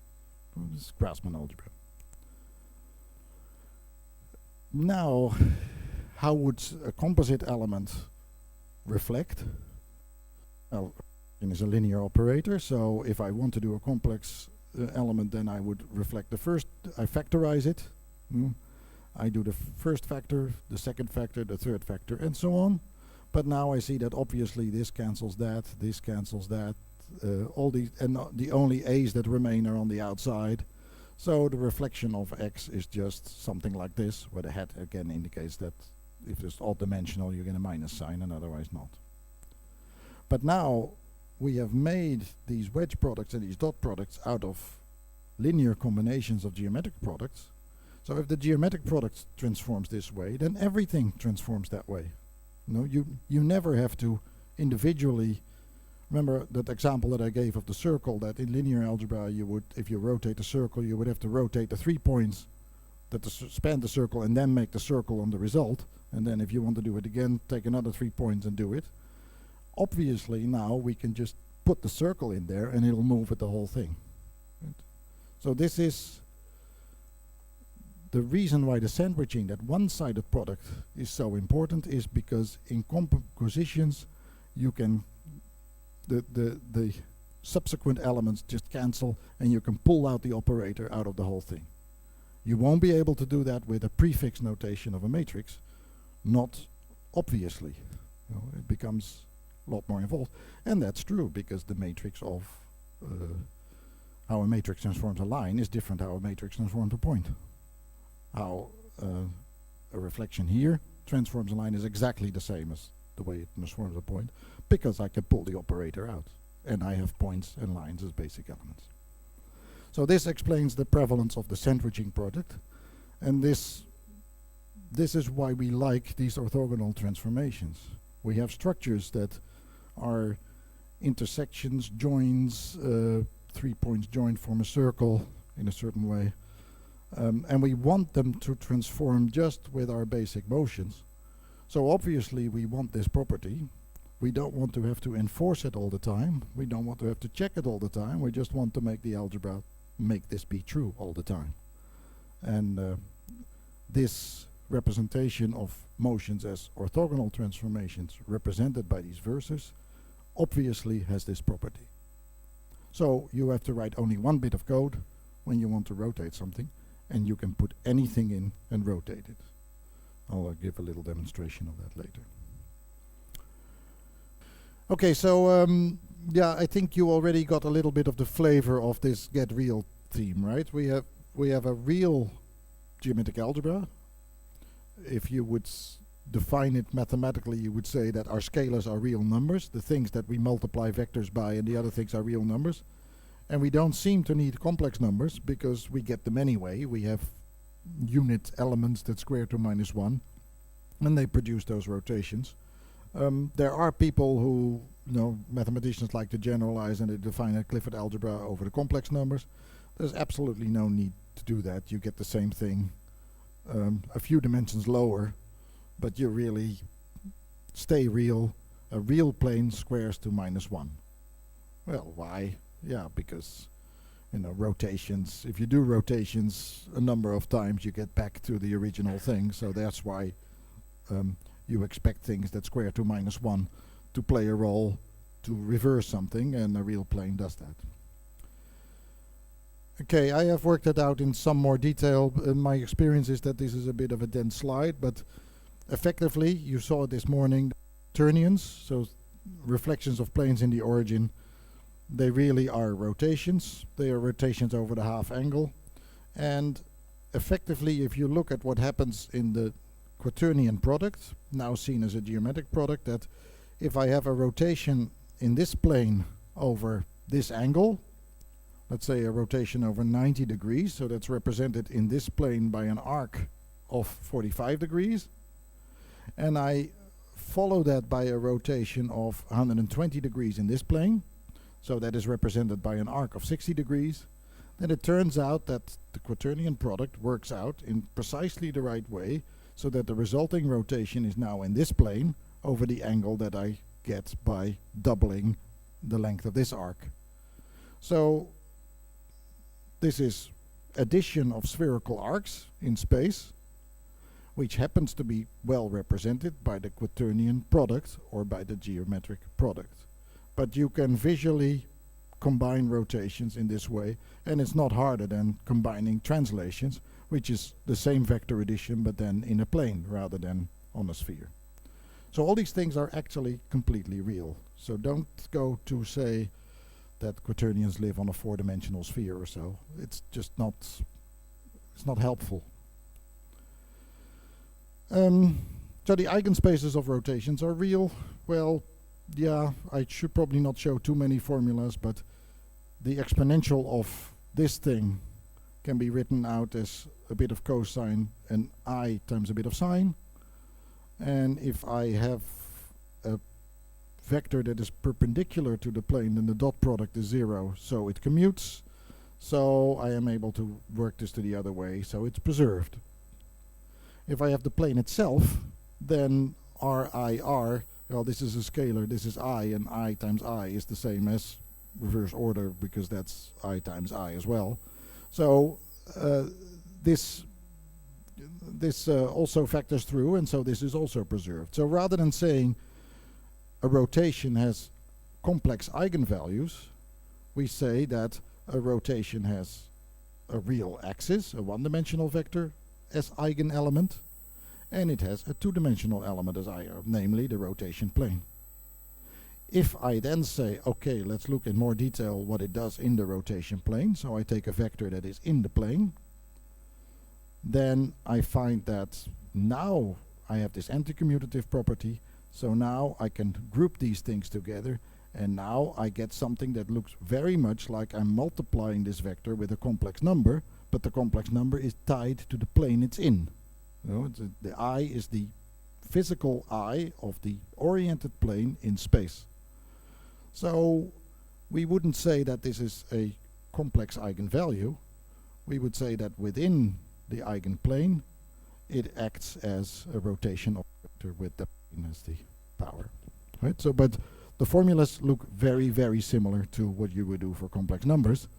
A: This is Grassmann algebra. Now, how would a composite element reflect? Well, it is a linear operator, so if I want to do a complex element, then I would reflect the first, I factorize it. I do the first factor, the second factor, the third factor, and so on. But now I see that obviously this cancels that, all these, and the only a's that remain are on the outside. So the reflection of x is just something like this, where the hat again indicates that if it's odd dimensional, you get a minus sign, and otherwise not. But now we have made these wedge products and these dot products out of linear combinations of geometric products. So if the geometric product transforms this way, then everything transforms that way. No, you never have to individually. Remember that example that I gave of the circle, that in linear algebra you would, if you rotate a circle, you would have to rotate the 3 points that span the circle and then make the circle on the result. And then if you want to do it again, take another 3 points and do it. Obviously now we can just put the circle in there and it'll move with the whole thing. Right? So this is the reason why the sandwiching, that one-sided product, is so important, is because in compositions you can the subsequent elements just cancel and you can pull out the operator out of the whole thing. You won't be able to do that with a prefix notation of a matrix, not obviously. You know, it becomes a lot more involved, and that's true because the matrix of how a matrix transforms a line is different how a matrix transforms a point. How a reflection here transforms a line is exactly the same as the way it transforms a point, because I can pull the operator out and I have points and lines as basic elements. So this explains the prevalence of the sandwiching product, and this is why we like these orthogonal transformations. We have structures that are intersections, joins, 3 points joined form a circle in a certain way. And we want them to transform just with our basic motions. So obviously we want this property. We don't want to have to enforce it all the time. We don't want to have to check it all the time. We just want to make the algebra make this be true all the time. And this representation of motions as orthogonal transformations represented by these versors obviously has this property. So you have to write only one bit of code when you want to rotate something, and you can put anything in and rotate it. I'll give a little demonstration of that later. Okay, so yeah, I think you already got a little bit of the flavor of this get real theme, right? We have a real geometric algebra. If you would define it mathematically, you would say that our scalars are real numbers, the things that we multiply vectors by, and the other things are real numbers. And we don't seem to need complex numbers because we get them anyway. We have unit elements that square to -1, and they produce those rotations. There are people who, mathematicians like to generalize and they define a Clifford algebra over the complex numbers. There's absolutely no need to do that. You get the same thing a few dimensions lower, but you really stay real. A real plane squares to -1. Well, why? Yeah, because rotations, if you do rotations a number of times, you get back to the original thing. So that's why you expect things that square to -1 to play a role to reverse something, and a real plane does that. Okay, I have worked it out in some more detail. My experience is that this is a bit of a dense slide, but effectively, you saw it this morning, Turnians, so reflections of planes in the origin, they really are rotations. They are rotations over the half angle. And effectively, if you look at what happens in the quaternion product, now seen as a geometric product, that if I have a rotation in this plane over this angle, let's say a rotation over 90 degrees, so that's represented in this plane by an arc of 45 degrees, and I follow that by a rotation of 120 degrees in this plane, so that is represented by an arc of 60 degrees, then it turns out that the quaternion product works out in precisely the right way, so that the resulting rotation is now in this plane over the angle that I get by doubling the length of this arc. So this is addition of spherical arcs in space, which happens to be well represented by the quaternion product or by the geometric product. But you can visually combine rotations in this way, and it's not harder than combining translations, which is the same vector addition but then in a plane rather than on a sphere. So all these things are actually completely real. So don't go to say that quaternions live on a four-dimensional sphere or so. It's just not, it's not helpful. So the eigenspaces of rotations are real. Well, yeah, I should probably not show too many formulas, but the exponential of this thing can be written out as a bit of cosine and I times a bit of sine. And if I have a vector that is perpendicular to the plane, then the dot product is 0, so it commutes. So I am able to work this to the other way, so it's preserved. If I have the plane itself, then RIR, well, this is a scalar, this is I, and I times I is the same as reverse order, because that's I times I as well. So this also factors through, and so this is also preserved. So rather than saying a rotation has complex eigenvalues, we say that a rotation has a real axis, a one-dimensional vector, as eigenelement, and it has a two-dimensional element as namely the rotation plane. If I then say, okay, let's look in more detail what it does in the rotation plane, so I take a vector that is in the plane, then I find that now I have this anti-commutative property, so now I can group these things together, and now I get something that looks very much like I'm multiplying this vector with a complex number, but the complex number is tied to the plane it's in. You know, the I is the physical I of the oriented plane in space. So we wouldn't say that this is a complex eigenvalue. We would say that within the eigenplane it acts as a rotation operator with the plane as the power. Right? So, but the formulas look very, very similar to what you would do for complex numbers.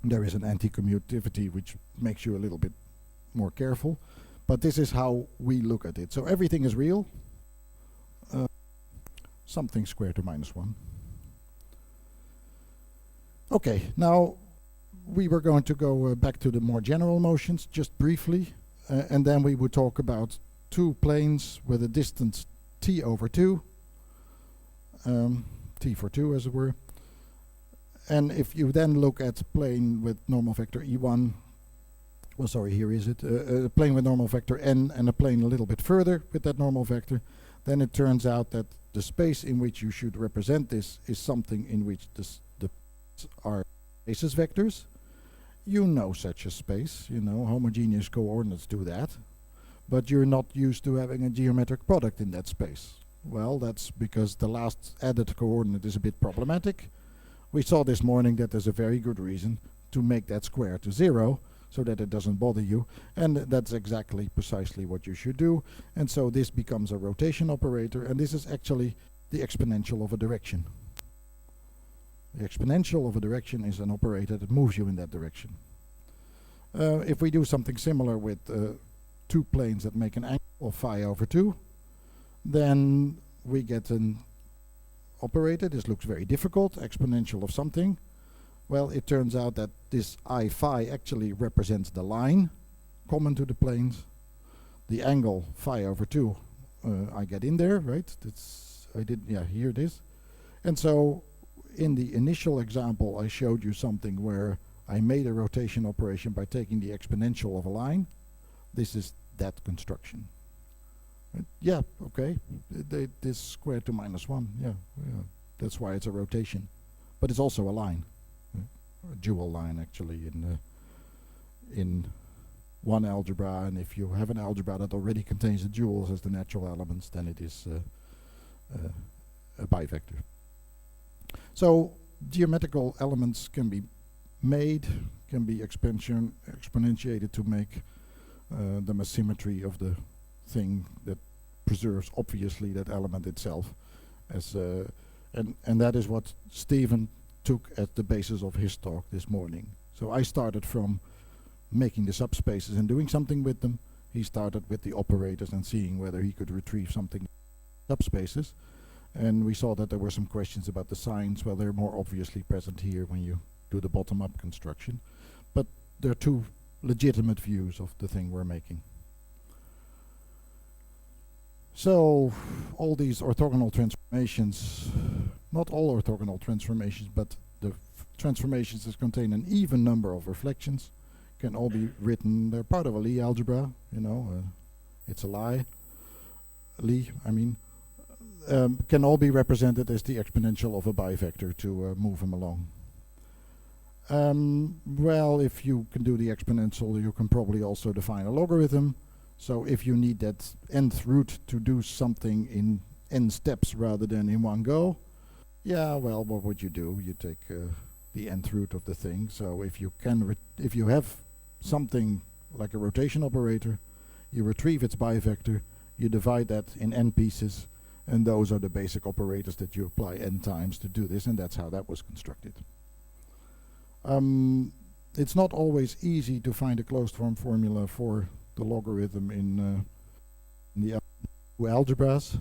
A: There is an anti-commutativity which makes you a little bit more careful, but this is how we look at it. So everything is real. Something squared to -1. Okay, now we were going to go back to the more general motions just briefly, and then we would talk about two planes with a distance t over 2, t for 2 as it were. And if you then look at plane with normal vector E1, well, sorry, here is it, a plane with normal vector n and a plane a little bit further with that normal vector, then it turns out that the space in which you should represent this is something in which the are basis vectors. You know such a space, you know, homogeneous coordinates do that, but you're not used to having a geometric product in that space. Well, that's because the last added coordinate is a bit problematic. We saw this morning that there's a very good reason to make that square to 0 so that it doesn't bother you, and that's exactly precisely what you should do. And so this becomes a rotation operator, and this is actually the exponential of a direction. The exponential of a direction is an operator that moves you in that direction. If we do something similar with two planes that make an angle of phi over 2, then we get an operator. This looks very difficult, exponential of something. Well, it turns out that this I phi actually represents the line common to the planes. The angle phi over 2 I get in there, right? That's here it is. And so in the initial example I showed you something where I made a rotation operation by taking the exponential of a line. This is that construction. Yeah, okay, this squared to -1, yeah, that's why it's a rotation. But it's also a line, a dual line actually in one algebra, and if you have an algebra that already contains the duals as the natural elements, then it is a bivector. So geometrical elements can be made, can be exponentiated to make them a symmetry of the thing that preserves obviously that element itself, as and that is what Stephen took as the basis of his talk this morning. So I started from making the subspaces and doing something with them. He started with the operators and seeing whether he could retrieve something subspaces. And we saw that there were some questions about the signs. Well, they're more obviously present here when you do the bottom-up construction. But there are two legitimate views of the thing we're making. So all these orthogonal transformations, not all orthogonal transformations, but the transformations that contain an even number of reflections, can all be written. They're part of a Lie algebra, you know, it's a lie. Lie, I mean, can all be represented as the exponential of a bivector to move them along. Well, if you can do the exponential, you can probably also define a logarithm. So if you need that nth root to do something in n steps rather than in one go, yeah, well, what would you do? You take the nth root of the thing. So if you can, if you have something like a rotation operator, you retrieve its bivector, you divide that in n pieces, and those are the basic operators that you apply n times to do this, and that's how that was constructed. It's not always easy to find a closed form formula for the logarithm in the algebras.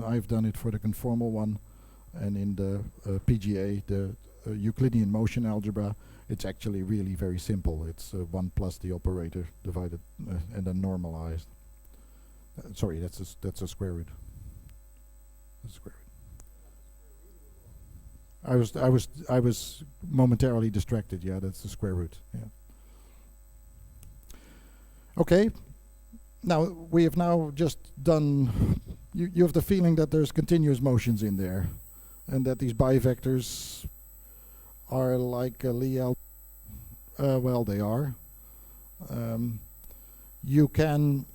A: I've done it for the conformal one, and in the PGA, the Euclidean motion algebra, it's actually really very simple. It's 1 plus the operator divided and then normalized. Sorry, that's a square root. That's a square root. I was momentarily distracted. Yeah, that's the square root. Yeah. Okay. Now we have now just done. You have the feeling that there's continuous motions in there, and that these bivectors are like a Lie. Well, they are. You can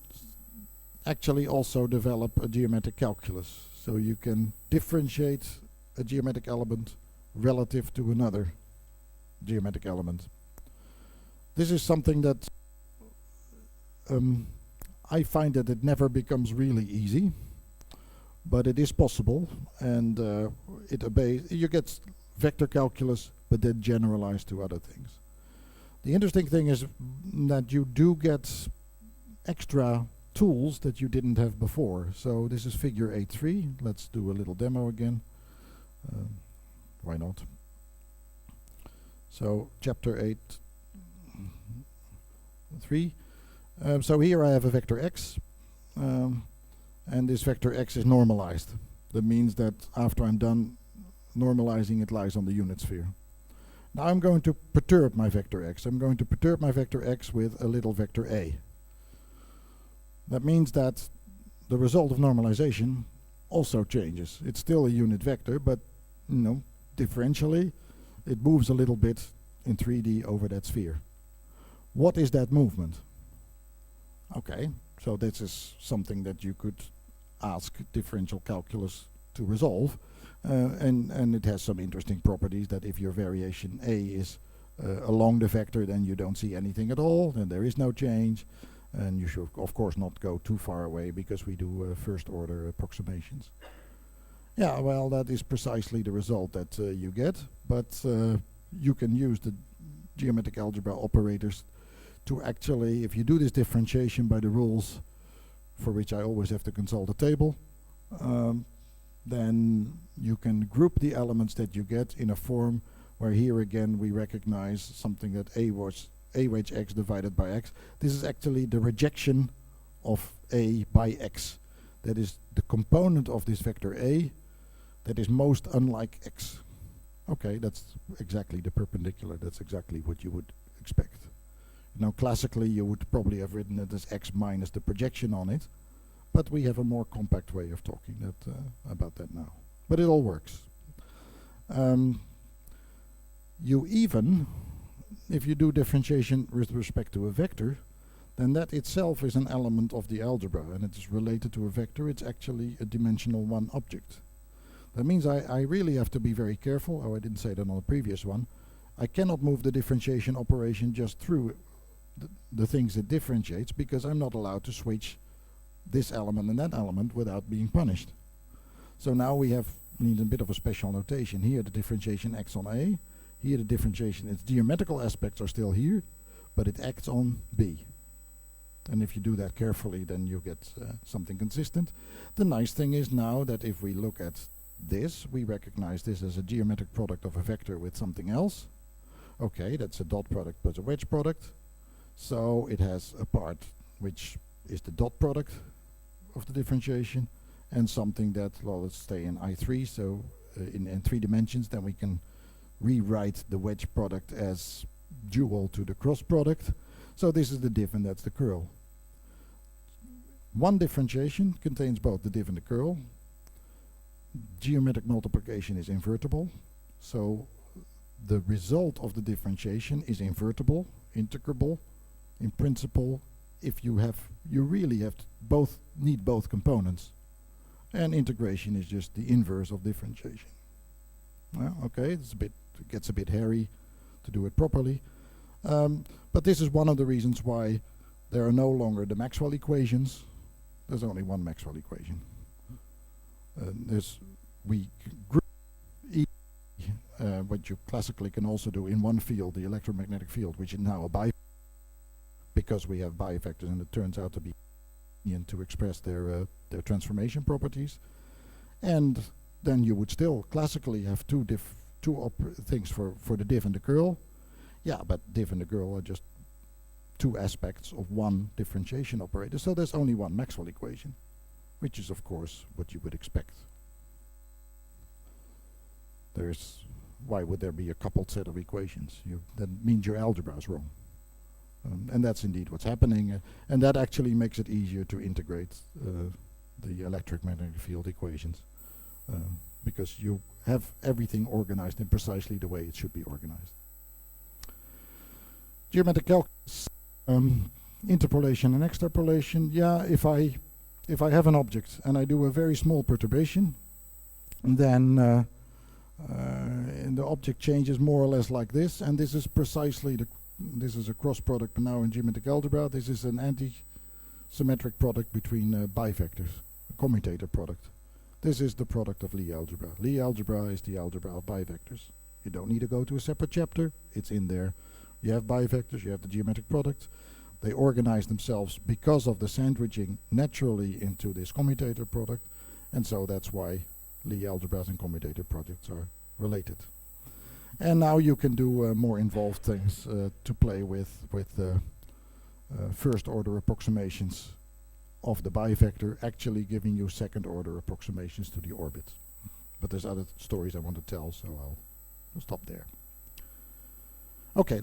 A: actually also develop a geometric calculus, so you can differentiate a geometric element relative to another geometric element. This is something that I find that it never becomes really easy, but it is possible, and you get vector calculus, but then generalized to other things. The interesting thing is that you do get extra tools that you didn't have before. So this is figure 8.3. Let's do a little demo again. Why not? So chapter 8.3. So here I have a vector x, and this vector x is normalized. That means that after I'm done normalizing, it lies on the unit sphere. Now I'm going to perturb my vector x. I'm going to perturb my vector x with a little vector a. That means that the result of normalization also changes. It's still a unit vector, but differentially, it moves a little bit in 3D over that sphere. What is that movement? Okay, so this is something that you could ask differential calculus to resolve, and it has some interesting properties that if your variation A is along the vector, then you don't see anything at all, then there is no change, and you should of course not go too far away because we do first order approximations. Yeah, well, that is precisely the result that you get, but you can use the geometric algebra operators to actually, if you do this differentiation by the rules, for which I always have to consult a table, then you can group the elements that you get in a form where here again we recognize something that a wedge x divided by x. This is actually the rejection of a by x. That is the component of this vector a that is most unlike x. Okay, that's exactly the perpendicular. That's exactly what you would expect. Now, classically, you would probably have written it as x minus the projection on it, but we have a more compact way of talking about that now. But it all works. You even, if you do differentiation with respect to a vector, then that itself is an element of the algebra, and it is related to a vector. It's actually a dimensional one object. That means I really have to be very careful. Oh, I didn't say that on the previous one. I cannot move the differentiation operation just through the things it differentiates, because I'm not allowed to switch this element and that element without being punished. So now we need a bit of a special notation. Here the differentiation acts on A. Here the differentiation, its geometrical aspects are still here, but it acts on B. And if you do that carefully, then you get something consistent. The nice thing is now that if we look at this, we recognize this as a geometric product of a vector with something else. Okay, that's a dot product plus a wedge product. So it has a part which is the dot product of the differentiation, and something that, well, let's stay in I3, so in 3 dimensions, then we can rewrite the wedge product as dual to the cross product. So this is the diff and that's the curl. One differentiation contains both the diff and the curl. Geometric multiplication is invertible, so the result of the differentiation is invertible, integrable, in principle, if you really have to need both components. And integration is just the inverse of differentiation. Well, okay, it gets a bit hairy to do it properly. But this is one of the reasons why there are no longer the Maxwell equations. There's only one Maxwell equation. We group what you classically can also do in one field, the electromagnetic field, which is now a bivector, because we have bivectors and it turns out to be to express their transformation properties. And then you would still classically have two things for the diff and the curl. Yeah, but diff and the curl are just two aspects of one differentiation operator, so there's only one Maxwell equation, which is of course what you would expect. Why would there be a coupled set of equations? That means your algebra is wrong. And that's indeed what's happening, and that actually makes it easier to integrate the electromagnetic field equations, because you have everything organized in precisely the way it should be organized. Geometric calculus, interpolation and extrapolation. Yeah, if I have an object and I do a very small perturbation, then the object changes more or less like this, and this is precisely this is a cross product, but now in geometric algebra this is an anti-symmetric product between bivectors, a commutator product. This is the product of Lie algebra. Lie algebra is the algebra of bivectors. You don't need to go to a separate chapter, it's in there. You have bivectors, you have the geometric product. They organize themselves because of the sandwiching naturally into this commutator product, and so that's why Lie algebras and commutator products are related. And now you can do more involved things to play with first order approximations of the bivector, actually giving you second order approximations to the orbit. But there's other stories I want to tell, so I'll stop there. Okay,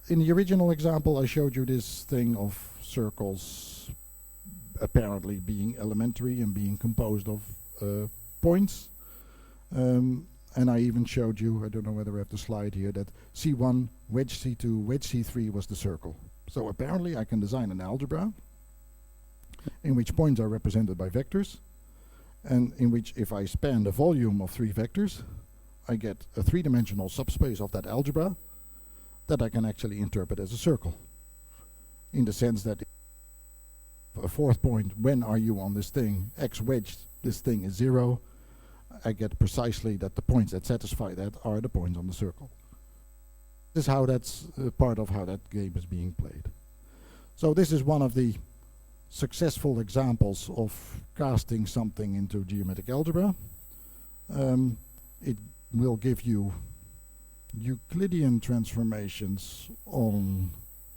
A: in the original example I showed you this thing of circles apparently being elementary and being composed of points. And I even showed you, I don't know whether I have the slide here, that C1, wedge C2, wedge C3 was the circle. So apparently I can design an algebra in which points are represented by vectors, and in which if I span the volume of 3 vectors, I get a 3-dimensional subspace of that algebra that I can actually interpret as a circle. In the sense that a fourth point, when are you on this thing, x wedged, this thing is 0, I get precisely that the points that satisfy that are the points on the circle. This is how that's part of how that game is being played. So this is one of the successful examples of casting something into geometric algebra. It will give you Euclidean transformations on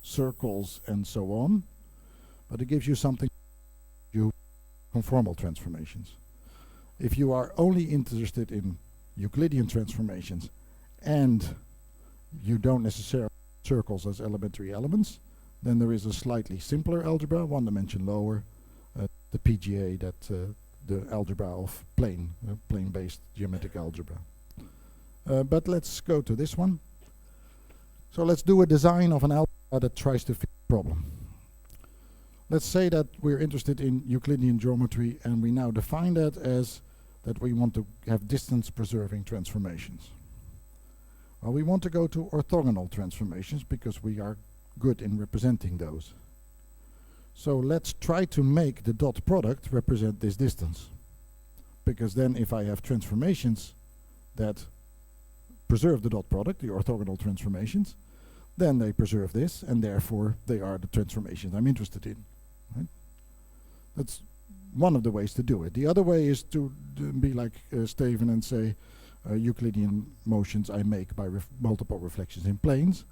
A: circles and so on, but it gives you something, conformal transformations. If you are only interested in Euclidean transformations and you don't necessarily circles as elementary elements. Then there is a slightly simpler algebra, one dimension lower, the PGA, the algebra of plane-based geometric algebra. But let's go to this one. So let's do a design of an algebra that tries to fit the problem. Let's say that we're interested in Euclidean geometry, and we now define that as that we want to have distance-preserving transformations. Well, we want to go to orthogonal transformations because we are good in representing those. So let's try to make the dot product represent this distance. Because then if I have transformations that preserve the dot product, the orthogonal transformations, then they preserve this, and therefore they are the transformations I'm interested in. Right? That's one of the ways to do it. The other way is to be like Steven and say Euclidean motions I make by multiple reflections in planes.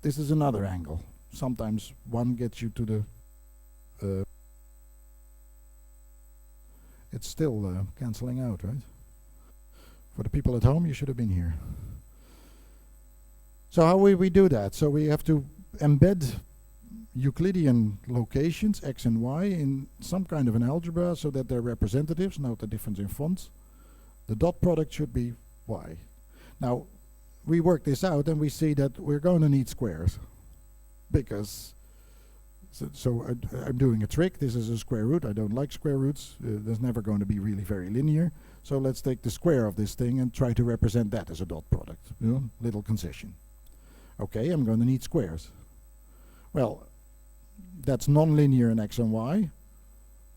A: This is another angle. Sometimes one gets you to the it's still cancelling out, right? For the people at home, you should have been here. So how will we do that? So we have to embed Euclidean locations, x and y, in some kind of an algebra so that they're representatives. Note the difference in fonts. The dot product should be y. Now, we work this out and we see that we're going to need squares. Because, I'm doing a trick. This is a square root. I don't like square roots. There's never going to be really very linear. So let's take the square of this thing and try to represent that as a dot product. You know, little concession. Okay, I'm going to need squares. Well, that's non-linear in x and y.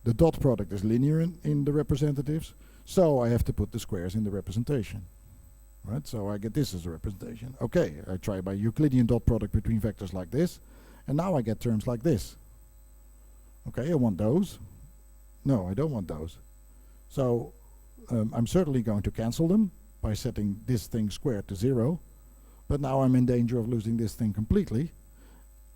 A: The dot product is linear in the representatives. So I have to put the squares in the representation. Right, so I get this as a representation. Okay, I try by Euclidean dot product between vectors like this. And now I get terms like this. Okay, I want those. No, I don't want those. So I'm certainly going to cancel them by setting this thing squared to 0. But now I'm in danger of losing this thing completely.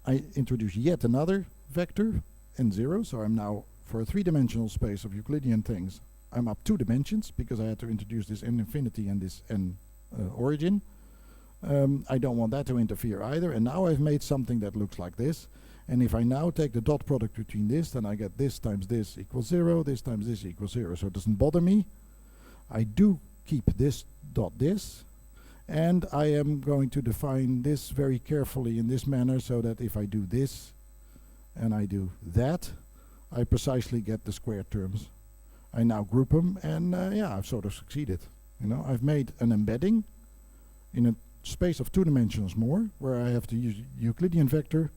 A: I introduce yet another vector, n0. So I'm now, for a 3-dimensional space of Euclidean things, I'm up 2 dimensions because I had to introduce this n infinity and this n origin. I don't want that to interfere either, and now I've made something that looks like this. And if I now take the dot product between this, then I get this times this equals 0, this times this equals 0. So it doesn't bother me. I do keep this dot this, and I am going to define this very carefully in this manner so that if I do this and I do that, I precisely get the squared terms. I now group them, and yeah, I've sort of succeeded. You know, I've made an embedding in a space of 2 dimensions more, where I have to use Euclidean vector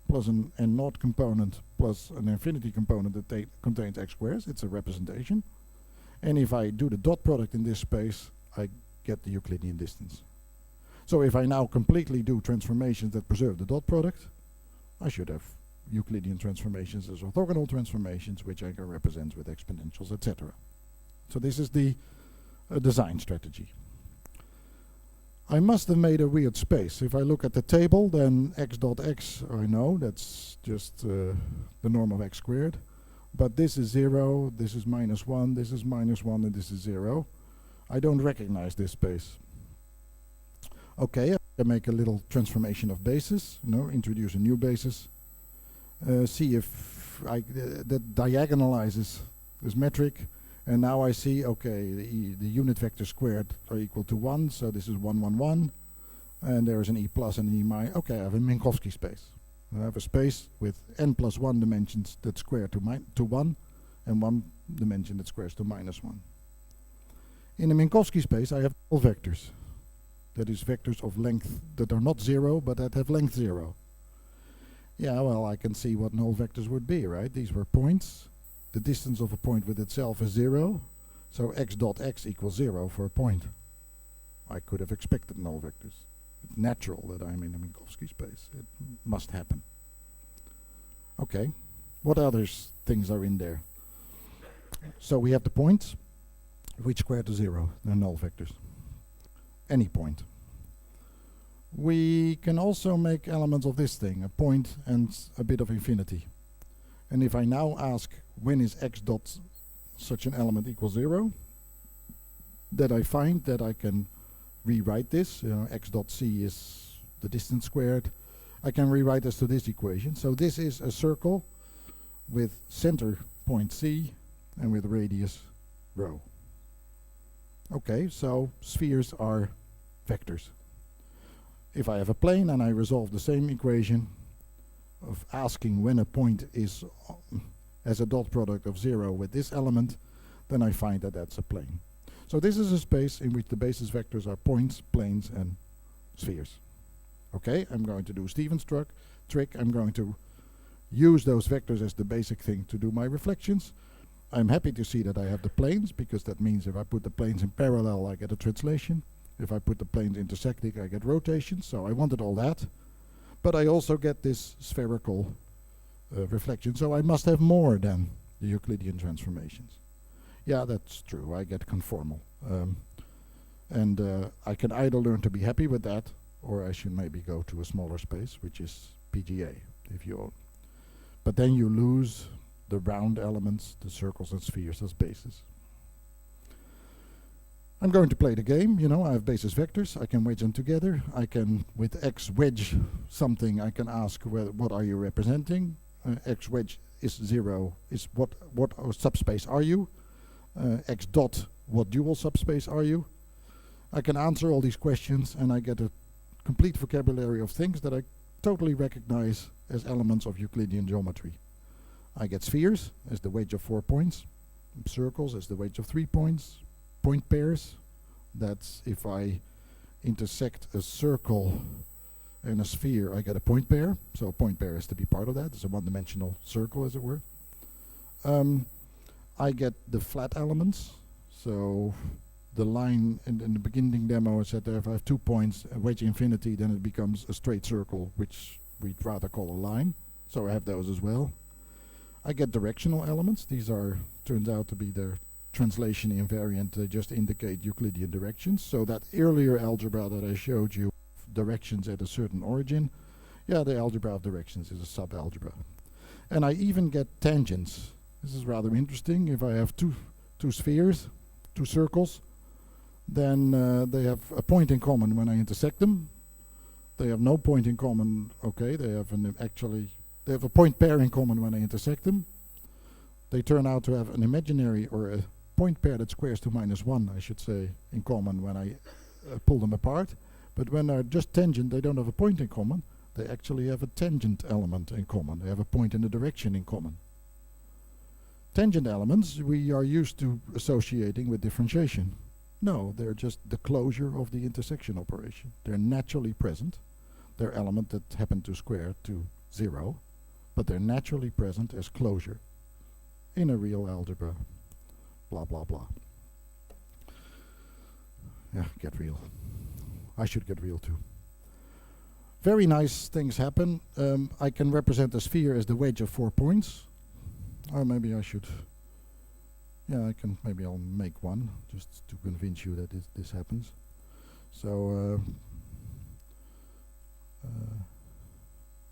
A: plus an n0 component plus an infinity component that contains x squares. It's a representation. And if I do the dot product in this space, I get the Euclidean distance. So if I now completely do transformations that preserve the dot product, I should have Euclidean transformations as orthogonal transformations, which I can represent with exponentials, etc. So this is the design strategy. I must have made a weird space. If I look at the table, then x dot x, I know, that's just the norm of x squared. But this is 0, this is -1, this is -1, and this is 0. I don't recognize this space. Okay, I can make a little transformation of basis, you know, introduce a new basis. See if that diagonalizes this metric. And now I see, okay, the unit vector squared are equal to 1, so this is 1, 1, 1. And there is an e plus and an e minus. Okay, I have a Minkowski space. I have a space with n plus 1 dimensions that square to 1, and 1 dimension that squares to -1. In a Minkowski space, I have all vectors. That is vectors of length that are not 0, but that have length 0. Yeah, well, I can see what null vectors would be, right? These were points. The distance of a point with itself is 0, so x dot x equals 0 for a point. I could have expected null vectors. It's natural that I'm in a Minkowski space. It must happen. Okay, what other things are in there? So we have the points, which square to 0. They're null vectors. Any point. We can also make elements of this thing, a point and a bit of infinity. And if I now ask when is x dot such an element equals 0, that I find that I can rewrite this. X dot c is the distance squared, I can rewrite this to this equation. So this is a circle with center point C and with radius rho. Okay, so spheres are vectors. If I have a plane and I resolve the same equation of asking when a point is as a dot product of 0 with this element, then I find that that's a plane. So this is a space in which the basis vectors are points, planes, and spheres. Okay, I'm going to do Stevens trick. I'm going to use those vectors as the basic thing to do my reflections. I'm happy to see that I have the planes, because that means if I put the planes in parallel, I get a translation. If I put the planes intersecting, I get rotations. So I wanted all that. But I also get this spherical reflection. So I must have more than the Euclidean transformations. Yeah, that's true. I get conformal. I can either learn to be happy with that, or I should maybe go to a smaller space, which is PGA, if you own. But then you lose the round elements, the circles and spheres as bases. I'm going to play the game. You know, I have basis vectors. I can wedge them together. I can, with x wedge something, I can ask what are you representing. X wedge is 0. Is what subspace are you? X dot, what dual subspace are you? I can answer all these questions, and I get a complete vocabulary of things that I totally recognize as elements of Euclidean geometry. I get spheres as the wedge of 4 points, circles as the wedge of 3 points, point pairs, that's if I intersect a circle and a sphere, I get a point pair. So a point pair has to be part of that. It's a one-dimensional circle, as it were. I get the flat elements. So the line in the beginning demo, I said that if I have 2 points, a wedge infinity, then it becomes a straight circle, which we'd rather call a line. So I have those as well. I get directional elements. These are, turns out to be their translation invariant. They just indicate Euclidean directions. So that earlier algebra that I showed you, directions at a certain origin, yeah, the algebra of directions is a sub-algebra. And I even get tangents. This is rather interesting. If I have two spheres, 2 circles, then they have a point in common when I intersect them. They have no point in common. Okay, they have they have a point pair in common when I intersect them. They turn out to have an imaginary, or a point pair that squares to -1, I should say, in common when I pull them apart. But when they're just tangent, they don't have a point in common. They actually have a tangent element in common. They have a point in the direction in common. Tangent elements we are used to associating with differentiation. No, they're just the closure of the intersection operation. They're naturally present. They're elements that happen to square to 0, but they're naturally present as closure in a real algebra. Blah, blah, blah. Yeah, get real. I should get real too. Very nice things happen. I can represent a sphere as the wedge of 4 points. Or maybe I should... Yeah, maybe I'll make one, just to convince you that this happens. So,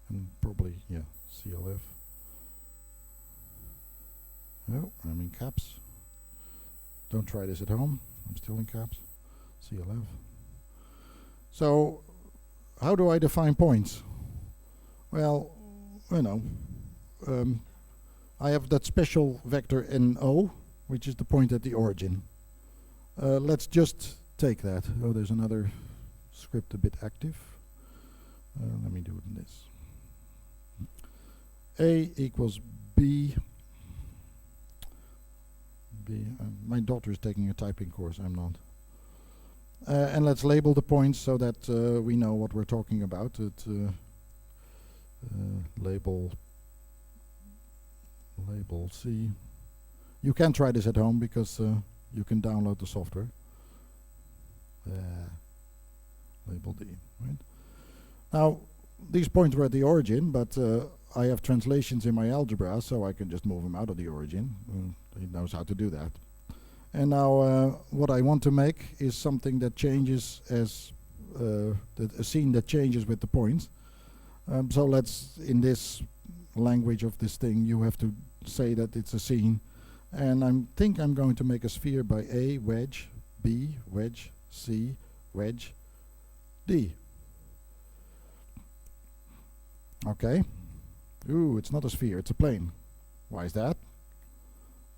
A: and probably, yeah, CLF. Oh, I'm in caps. Don't try this at home. I'm still in caps. CLF. So, how do I define points? Well, you know, I have that special vector NO, which is the point at the origin. Let's just take that. Oh, there's another script a bit active. Let me do it in this. A equals B. My daughter is taking a typing course, I'm not. And let's label the points so that we know what we're talking about. Label C. You can try this at home because you can download the software. Label D. Right? Now, these points were at the origin, but I have translations in my algebra, so I can just move them out of the origin. He knows how to do that. And now what I want to make is something that changes as a scene that changes with the points. So let's, in this language of this thing, you have to say that it's a scene. And I think I'm going to make a sphere by A, wedge, B, wedge, C, wedge, D. Okay. Ooh, it's not a sphere, it's a plane. Why is that?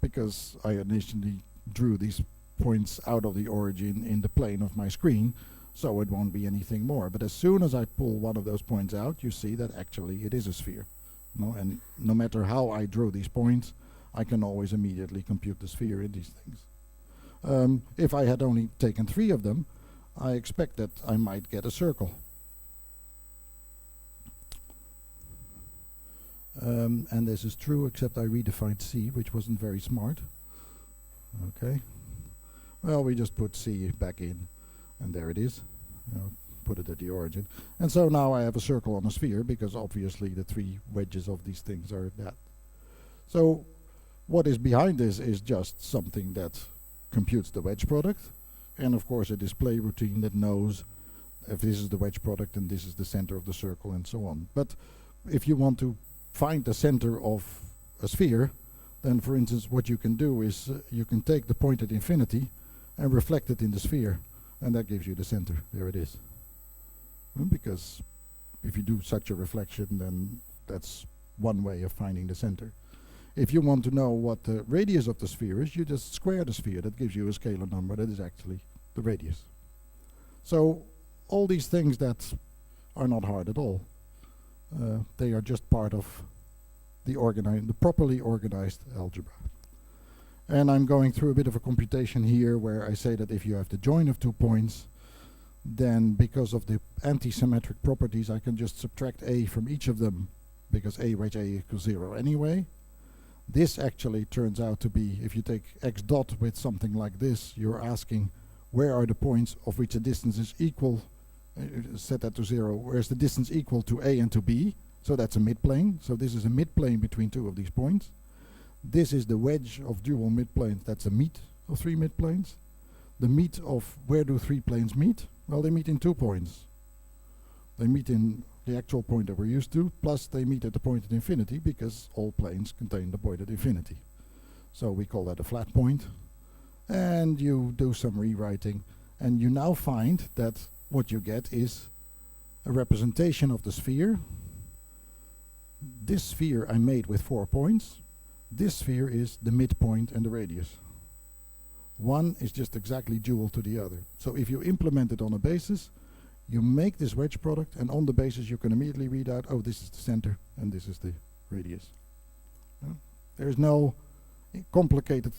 A: Because I initially drew these points out of the origin in the plane of my screen, so it won't be anything more. But as soon as I pull one of those points out, you see that actually it is a sphere. And no matter how I drew these points, I can always immediately compute the sphere in these things. If I had only taken 3 of them, I expect that I might get a circle. And this is true, except I redefined C, which wasn't very smart. Okay. Well, we just put C back in, and there it is. Put it at the origin. And so now I have a circle on a sphere, because obviously the 3 wedges of these things are that. So what is behind this is just something that computes the wedge product, and of course a display routine that knows if this is the wedge product and this is the center of the circle and so on. But if you want to find the center of a sphere, then for instance what you can do is you can take the point at infinity and reflect it in the sphere, and that gives you the center. There it is. Because if you do such a reflection, then that's one way of finding the center. If you want to know what the radius of the sphere is, you just square the sphere. That gives you a scalar number that is actually the radius. So all these things that are not hard at all, they are just part of the properly organized algebra. And I'm going through a bit of a computation here where I say that if you have the join of 2 points, then because of the anti-symmetric properties, I can just subtract a from each of them, because a wedge a equals 0 anyway. This actually turns out to be, if you take x dot with something like this, you're asking where are the points of which the distance is equal, set that to 0, where is the distance equal to a and to b, so that's a midplane. So this is a midplane between 2 of these points. This is the wedge of dual midplanes, that's a meet of 3 midplanes. The meet of where do 3 planes meet? Well, they meet in 2 points. They meet in the actual point that we're used to, plus they meet at the point at infinity, because all planes contain the point at infinity. So we call that a flat point. And you do some rewriting, and you now find that what you get is a representation of the sphere. This sphere I made with 4 points. This sphere is the midpoint and the radius. One is just exactly dual to the other. So if you implement it on a basis, you make this wedge product, and on the basis you can immediately read out, oh, this is the center and this is the radius. There's no complicated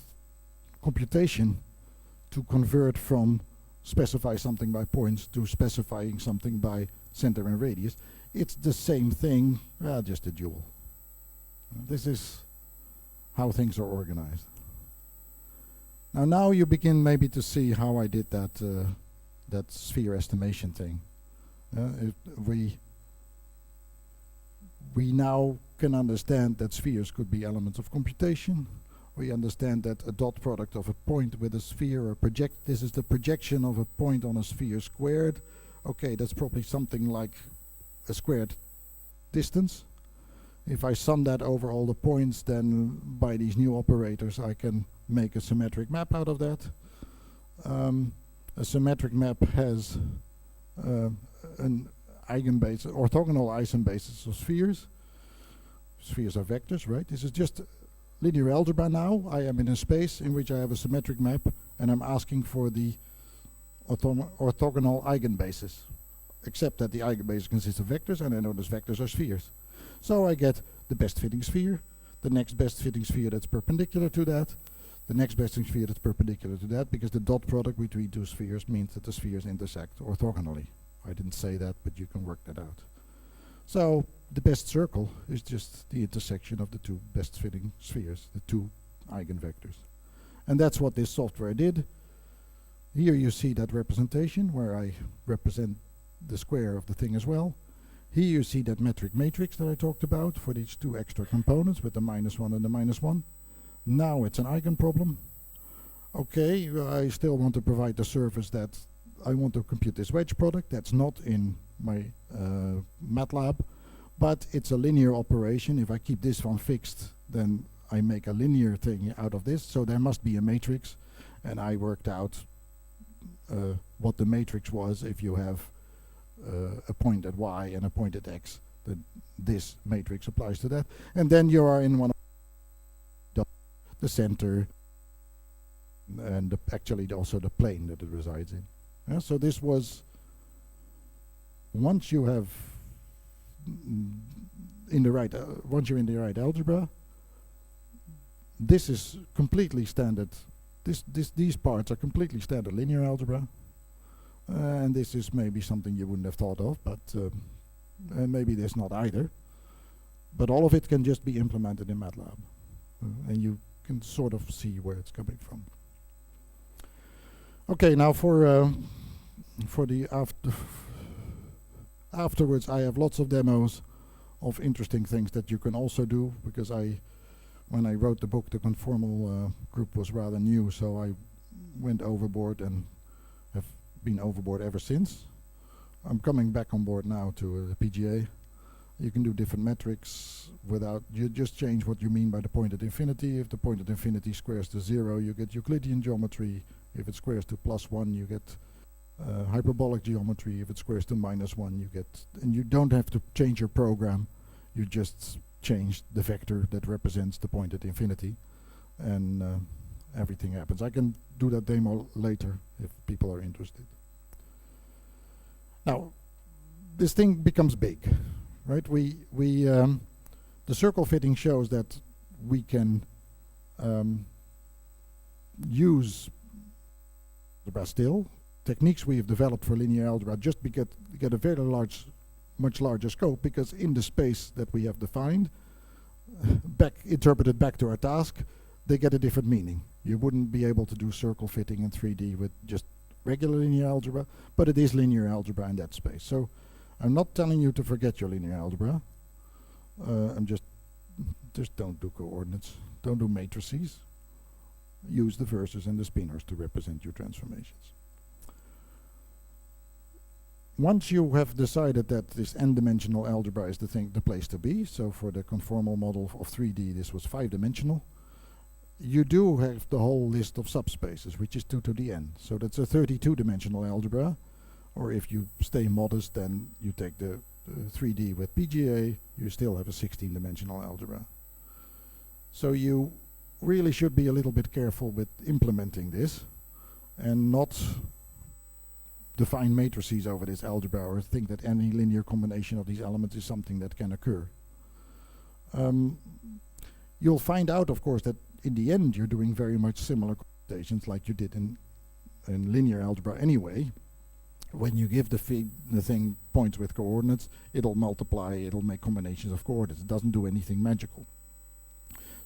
A: computation to convert from specify something by points to specifying something by center and radius. It's the same thing, just a dual. This is how things are organized. Now you begin maybe to see how I did that that sphere estimation thing. We now can understand that spheres could be elements of computation. We understand that a dot product of a point with a sphere, this is the projection of a point on a sphere squared. Okay, that's probably something like a squared distance. If I sum that over all the points, then by these new operators I can make a symmetric map out of that. A symmetric map has an eigenbase, orthogonal eigenbases of spheres. Spheres are vectors, right? This is just linear algebra now. I am in a space in which I have a symmetric map, and I'm asking for the orthogonal eigenbases, except that the eigenbases consist of vectors, and I know those vectors are spheres. So I get the best fitting sphere, the next best fitting sphere that's perpendicular to that, the next best fitting sphere that's perpendicular to that, because the dot product between 2 spheres means that the spheres intersect orthogonally. I didn't say that, but you can work that out. So the best circle is just the intersection of the 2 best fitting spheres, the 2 eigenvectors. And that's what this software did. Here you see that representation where I represent the square of the thing as well. Here you see that metric matrix that I talked about for these 2 extra components with the -1 and the -1. Now it's an eigenproblem. Okay, I still want to provide the service that I want to compute this wedge product. That's not in my MATLAB, but it's a linear operation. If I keep this one fixed, then I make a linear thing out of this. So there must be a matrix, and I worked out what the matrix was if you have a point at y and a point at x. this matrix applies to that. And then you are in one of the center and actually also the plane that it resides in. Yeah, so this was, once you have once you're in the right algebra, this is completely standard. These parts are completely standard linear algebra, and this is maybe something you wouldn't have thought of, but and maybe there's not either. But all of it can just be implemented in MATLAB, and you can sort of see where it's coming from. Okay, now for the afterwards, I have lots of demos of interesting things that you can also do, because when I wrote the book, the Conformal group was rather new, so I went overboard and have been overboard ever since. I'm coming back on board now to the PGA. You can do different metrics without, you just change what you mean by the point at infinity. If the point at infinity squares to 0, you get Euclidean geometry. If it squares to +1, you get hyperbolic geometry. If it squares to -1, you get, and you don't have to change your program. You just change the vector that represents the point at infinity, and everything happens. I can do that demo later if people are interested. Now, this thing becomes big, right? The circle fitting shows that we can use algebra still. Techniques we have developed for linear algebra just get a very much larger scope, because in the space that we have defined, interpreted back to our task, they get a different meaning. You wouldn't be able to do circle fitting in 3D with just regular linear algebra, but it is linear algebra in that space. So I'm not telling you to forget your linear algebra. I'm just don't do coordinates, don't do matrices. Use the versors and the spinors to represent your transformations. Once you have decided that this n-dimensional algebra is the place to be, so for the conformal model of 3D this was 5-dimensional, you do have the whole list of subspaces, which is 2 to the n. So that's a 32-dimensional algebra, or if you stay modest, then you take the 3D with PGA, you still have a 16-dimensional algebra. So you really should be a little bit careful with implementing this, and not define matrices over this algebra, or think that any linear combination of these elements is something that can occur. You'll find out, of course, that in the end you're doing very much similar computations like you did in linear algebra anyway. When you give the thing points with coordinates, it'll multiply, it'll make combinations of coordinates. It doesn't do anything magical.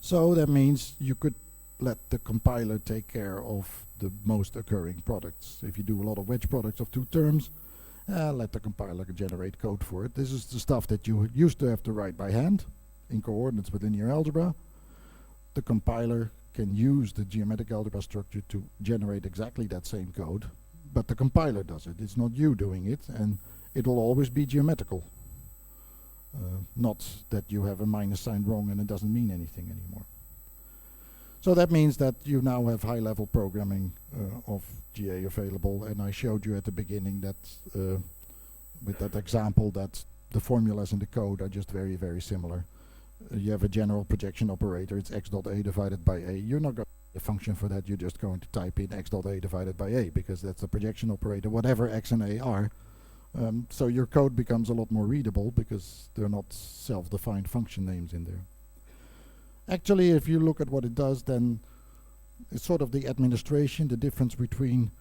A: So that means you could let the compiler take care of the most occurring products. If you do a lot of wedge products of two terms, let the compiler generate code for it. This is the stuff that you used to have to write by hand in coordinates with linear algebra. The compiler can use the geometric algebra structure to generate exactly that same code, but the compiler does it. It's not you doing it, and it will always be geometrical. Not that you have a minus sign wrong and it doesn't mean anything anymore. So that means that you now have high-level programming of GA available, and I showed you at the beginning that with that example that the formulas in the code are just very, very similar. You have a general projection operator, it's x dot a divided by a. You're not going to a function for that, you're just going to type in x dot a divided by a, because that's the projection operator, whatever x and a are. So your code becomes a lot more readable, because they're not self-defined function names in there. Actually, if you look at what it does, then it's sort of the administration, the difference between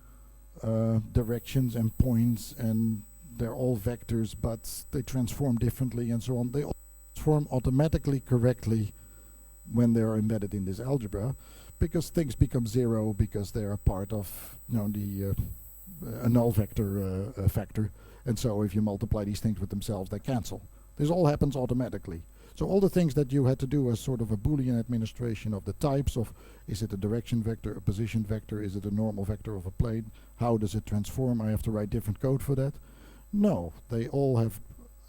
A: directions and points, and they're all vectors, but they transform differently and so on. They all transform automatically correctly when they're embedded in this algebra, because things become zero because they are part of, you know, the a null vector factor, and so if you multiply these things with themselves, they cancel. This all happens automatically. So all the things that you had to do as sort of a Boolean administration of the types of, is it a direction vector, a position vector, is it a normal vector of a plane, how does it transform, I have to write different code for that? No, they all have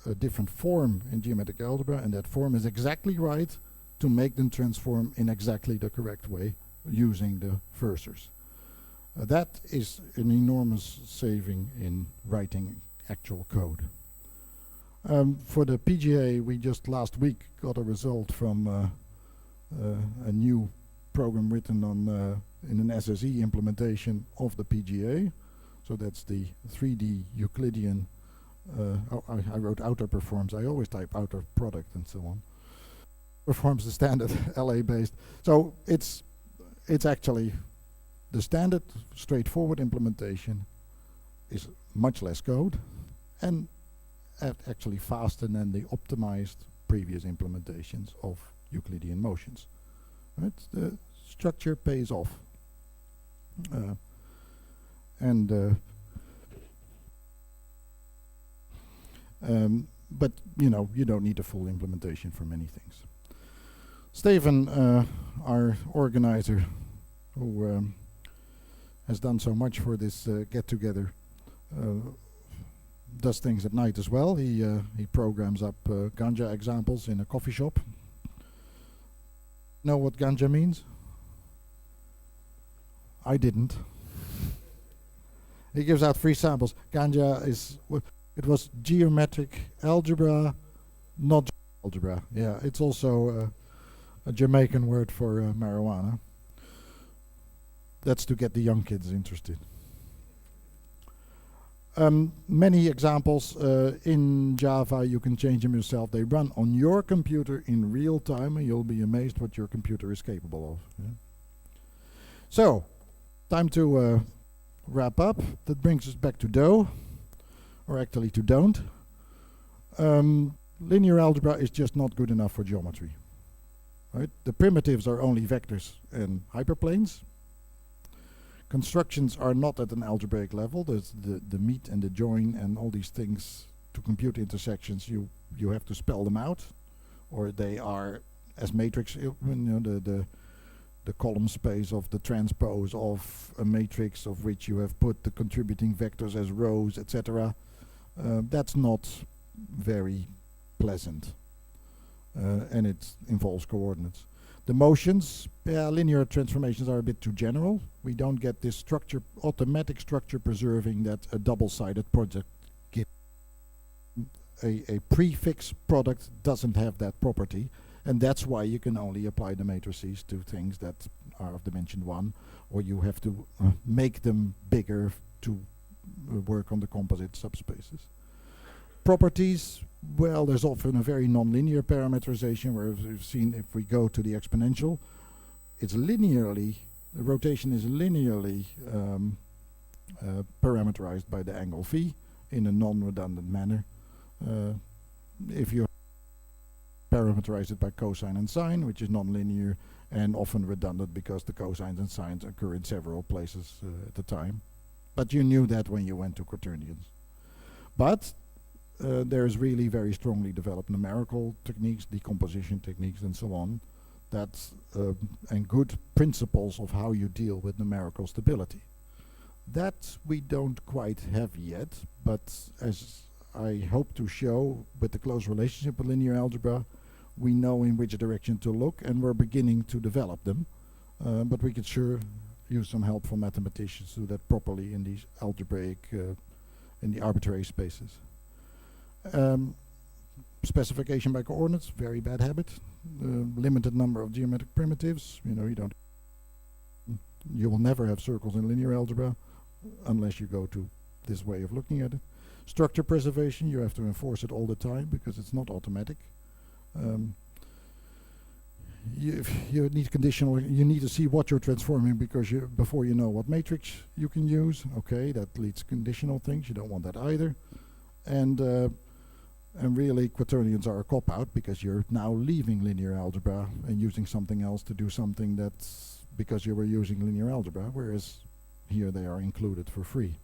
A: a different form in geometric algebra, and that form is exactly right to make them transform in exactly the correct way using the versors. That is an enormous saving in writing actual code. For the PGA, we just last week got a result from a new program written on in an SSE implementation of the PGA. So that's the 3D Euclidean. I wrote outer performs. I always type outer product and so on. Performs the standard LA based. So it's actually the standard straightforward implementation is much less code and actually faster than the optimized previous implementations of Euclidean motions. Right? The structure pays off. But you know, you don't need a full implementation for many things. Steven, our organizer, who has done so much for this get-together, does things at night as well. He programs up ganja examples in a coffee shop. Know what ganja means? I didn't. He gives out free samples. Ganja is, it was geometric algebra, not algebra. Yeah, it's also a Jamaican word for marijuana. That's to get the young kids interested. Many examples in Java, you can change them yourself. They run on your computer in real time, and you'll be amazed what your computer is capable of. Yeah? So, time to wrap up. That brings us back to Do, or actually to Don't. Linear algebra is just not good enough for geometry. Right? The primitives are only vectors and hyperplanes. Constructions are not at an algebraic level. There's the meet and the join and all these things to compute intersections. You have to spell them out, or they are as matrix. You know, the column space of the transpose of a matrix of which you have put the contributing vectors as rows, etc. That's not very pleasant, and it involves coordinates. The motions, linear transformations are a bit too general. We don't get this structure, automatic structure preserving that a double-sided project gives. A prefix product doesn't have that property, and that's why you can only apply the matrices to things that are of dimension 1, or you have to make them bigger to work on the composite subspaces. Properties, well, there's often a very nonlinear parameterization where we've seen if we go to the exponential, it's linearly, the rotation is linearly parameterized by the angle phi in a non-redundant manner. If you parameterize it by cosine and sine, which is nonlinear and often redundant because the cosines and sines occur in several places at the time. But you knew that when you went to quaternions. But there's really very strongly developed numerical techniques, decomposition techniques, and so on, and good principles of how you deal with numerical stability. That we don't quite have yet, but as I hope to show with the close relationship with linear algebra, we know in which direction to look, and we're beginning to develop them. But we could sure use some help from mathematicians to do that properly in these algebraic, in the arbitrary spaces. Specification by coordinates, very bad habit. Limited number of geometric primitives. You know, you will never have circles in linear algebra unless you go to this way of looking at it. Structure preservation, you have to enforce it all the time because it's not automatic. You need conditional. You need to see what you're transforming because before you know what matrix you can use. Okay, that leads to conditional things. You don't want that either. And really, quaternions are a cop-out because you're now leaving linear algebra and using something else to do something that's because you were using linear algebra, whereas here they are included for free.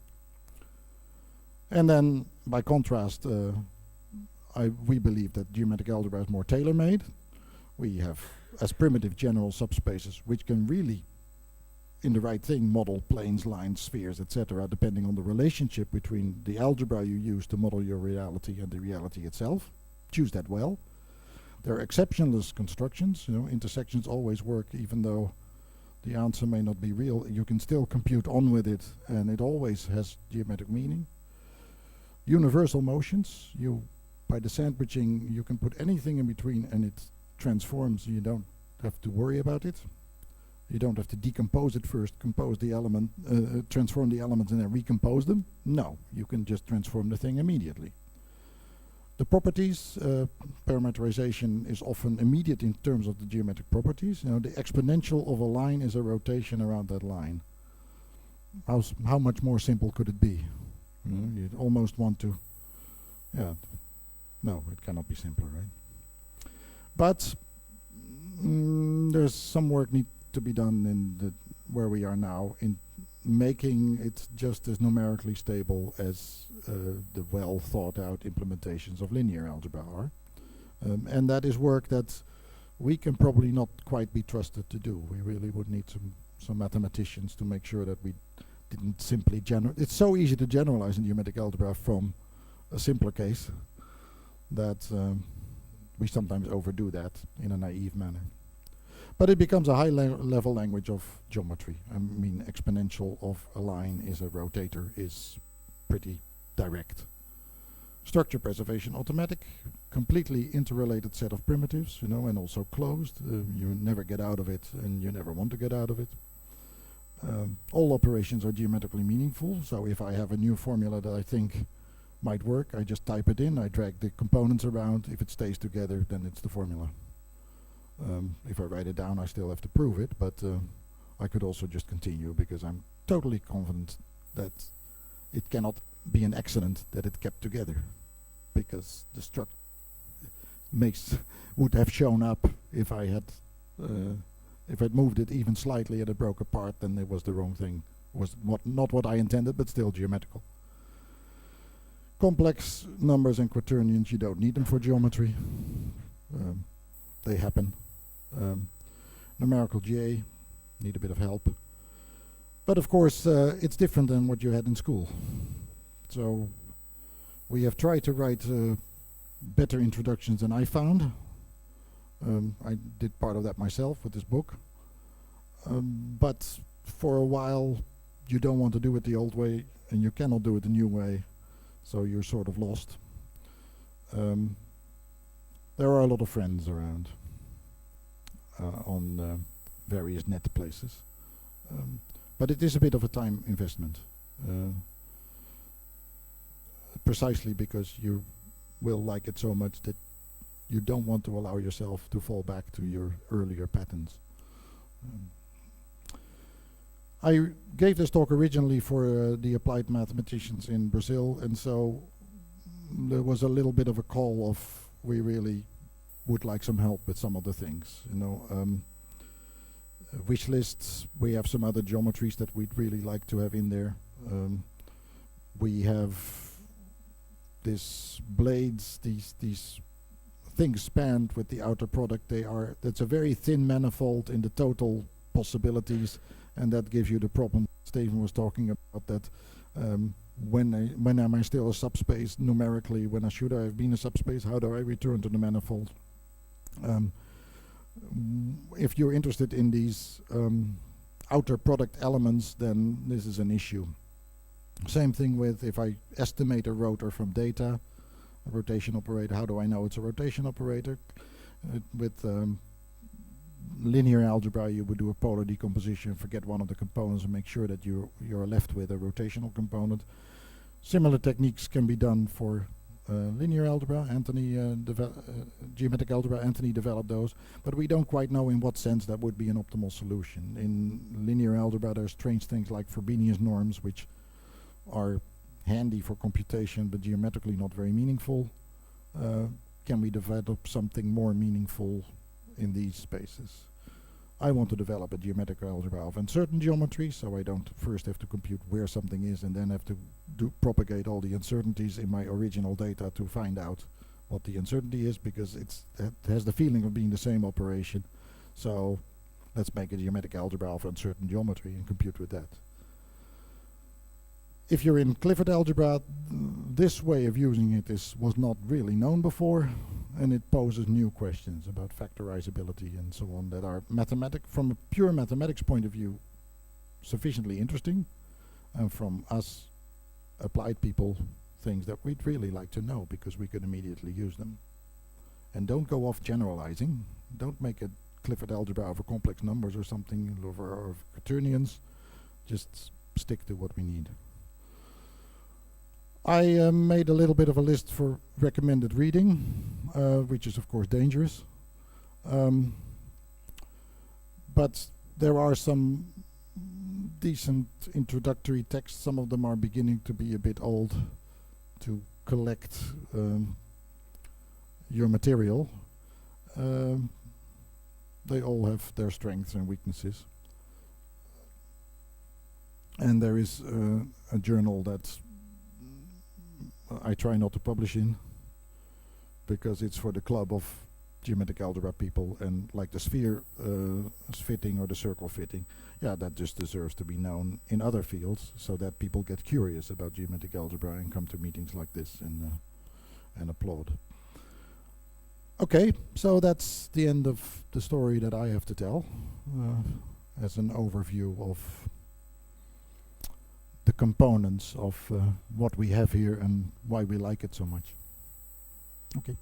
A: And then, by contrast, we believe that geometric algebra is more tailor-made. We have, as primitive general subspaces, which can really, in the right thing, model planes, lines, spheres, etc., depending on the relationship between the algebra you use to model your reality and the reality itself. Choose that well. There are exceptionless constructions. You know, intersections always work, even though the answer may not be real. You can still compute on with it, and it always has geometric meaning. Universal motions. You by the sandwiching, you can put anything in between and it transforms. You don't have to worry about it. You don't have to decompose it first, compose the element, transform the elements and then recompose them. No, you can just transform the thing immediately. The properties, parameterization is often immediate in terms of the geometric properties. You know, the exponential of a line is a rotation around that line. How much more simple could it be? You know, you'd almost want to, yeah, no, it cannot be simpler, right? But there's some work need to be done in where we are now in making it just as numerically stable as the well thought out implementations of linear algebra are. And that is work that we can probably not quite be trusted to do. We really would need some mathematicians to make sure that we didn't simply it's so easy to generalize in geometric algebra from a simpler case that we sometimes overdo that in a naive manner. But it becomes a high level language of geometry. I mean, exponential of a line is a rotator is pretty direct. Structure preservation automatic, completely interrelated set of primitives, you know, and also closed. You never get out of it and you never want to get out of it. All operations are geometrically meaningful, so if I have a new formula that I think might work, I just type it in, I drag the components around. If it stays together, then it's the formula. If I write it down, I still have to prove it, but I could also just continue because I'm totally confident that it cannot be an accident that it kept together, because the structure would have shown up if I had if I'd moved it even slightly and it broke apart, then it was the wrong thing. Was not what I intended, but still geometrical. Complex numbers and quaternions, you don't need them for geometry. They happen. Numerical J, need a bit of help. But of course, it's different than what you had in school. So we have tried to write better introductions than I found. I did part of that myself with this book. But for a while, you don't want to do it the old way, and you cannot do it the new way, so you're sort of lost. There are a lot of friends around on various net places. But it is a bit of a time investment. Precisely because you will like it so much that you don't want to allow yourself to fall back to your earlier patterns. I gave this talk originally for the applied mathematicians in Brazil, and so there was a little bit of a call of we really would like some help with some of the things. You know, wish lists. We have some other geometries that we'd really like to have in there. We have these blades, these things spanned with the outer product. That's a very thin manifold in the total possibilities, and that gives you the problem Steven was talking about, that when am I still a subspace numerically? When should I have been a subspace? How do I return to the manifold? If you're interested in these outer product elements, then this is an issue. Same thing with if I estimate a rotor from data, a rotation operator, how do I know it's a rotation operator? With linear algebra, you would do a polar decomposition, forget one of the components and make sure that you're left with a rotational component. Similar techniques can be done for linear algebra. Geometric algebra, Anthony developed those, but we don't quite know in what sense that would be an optimal solution. In linear algebra, there's strange things like Frobenius norms, which are handy for computation, but geometrically not very meaningful. Can we develop something more meaningful in these spaces? I want to develop a geometric algebra of uncertain geometry, so I don't first have to compute where something is and then have to propagate all the uncertainties in my original data to find out what the uncertainty is, because it has the feeling of being the same operation. So let's make a geometric algebra of uncertain geometry and compute with that. If you're in Clifford algebra, this way of using it was not really known before, and it poses new questions about factorizability and so on that are from a pure mathematics point of view sufficiently interesting, and from us applied people things that we'd really like to know because we could immediately use them. And don't go off generalizing. Don't make a Clifford algebra over complex numbers or something, or quaternions. Just stick to what we need. I made a little bit of a list for recommended reading, which is of course dangerous. But there are some decent introductory texts. Some of them are beginning to be a bit old to collect your material. They all have their strengths and weaknesses. And there is a journal that I try not to publish in because it's for the club of geometric algebra people, and like the sphere fitting or the circle fitting, yeah, that just deserves to be known in other fields so that people get curious about geometric algebra and come to meetings like this and applaud. Okay, so that's the end of the story that I have to tell as an overview of the components of what we have here and why we like it so much. Okay.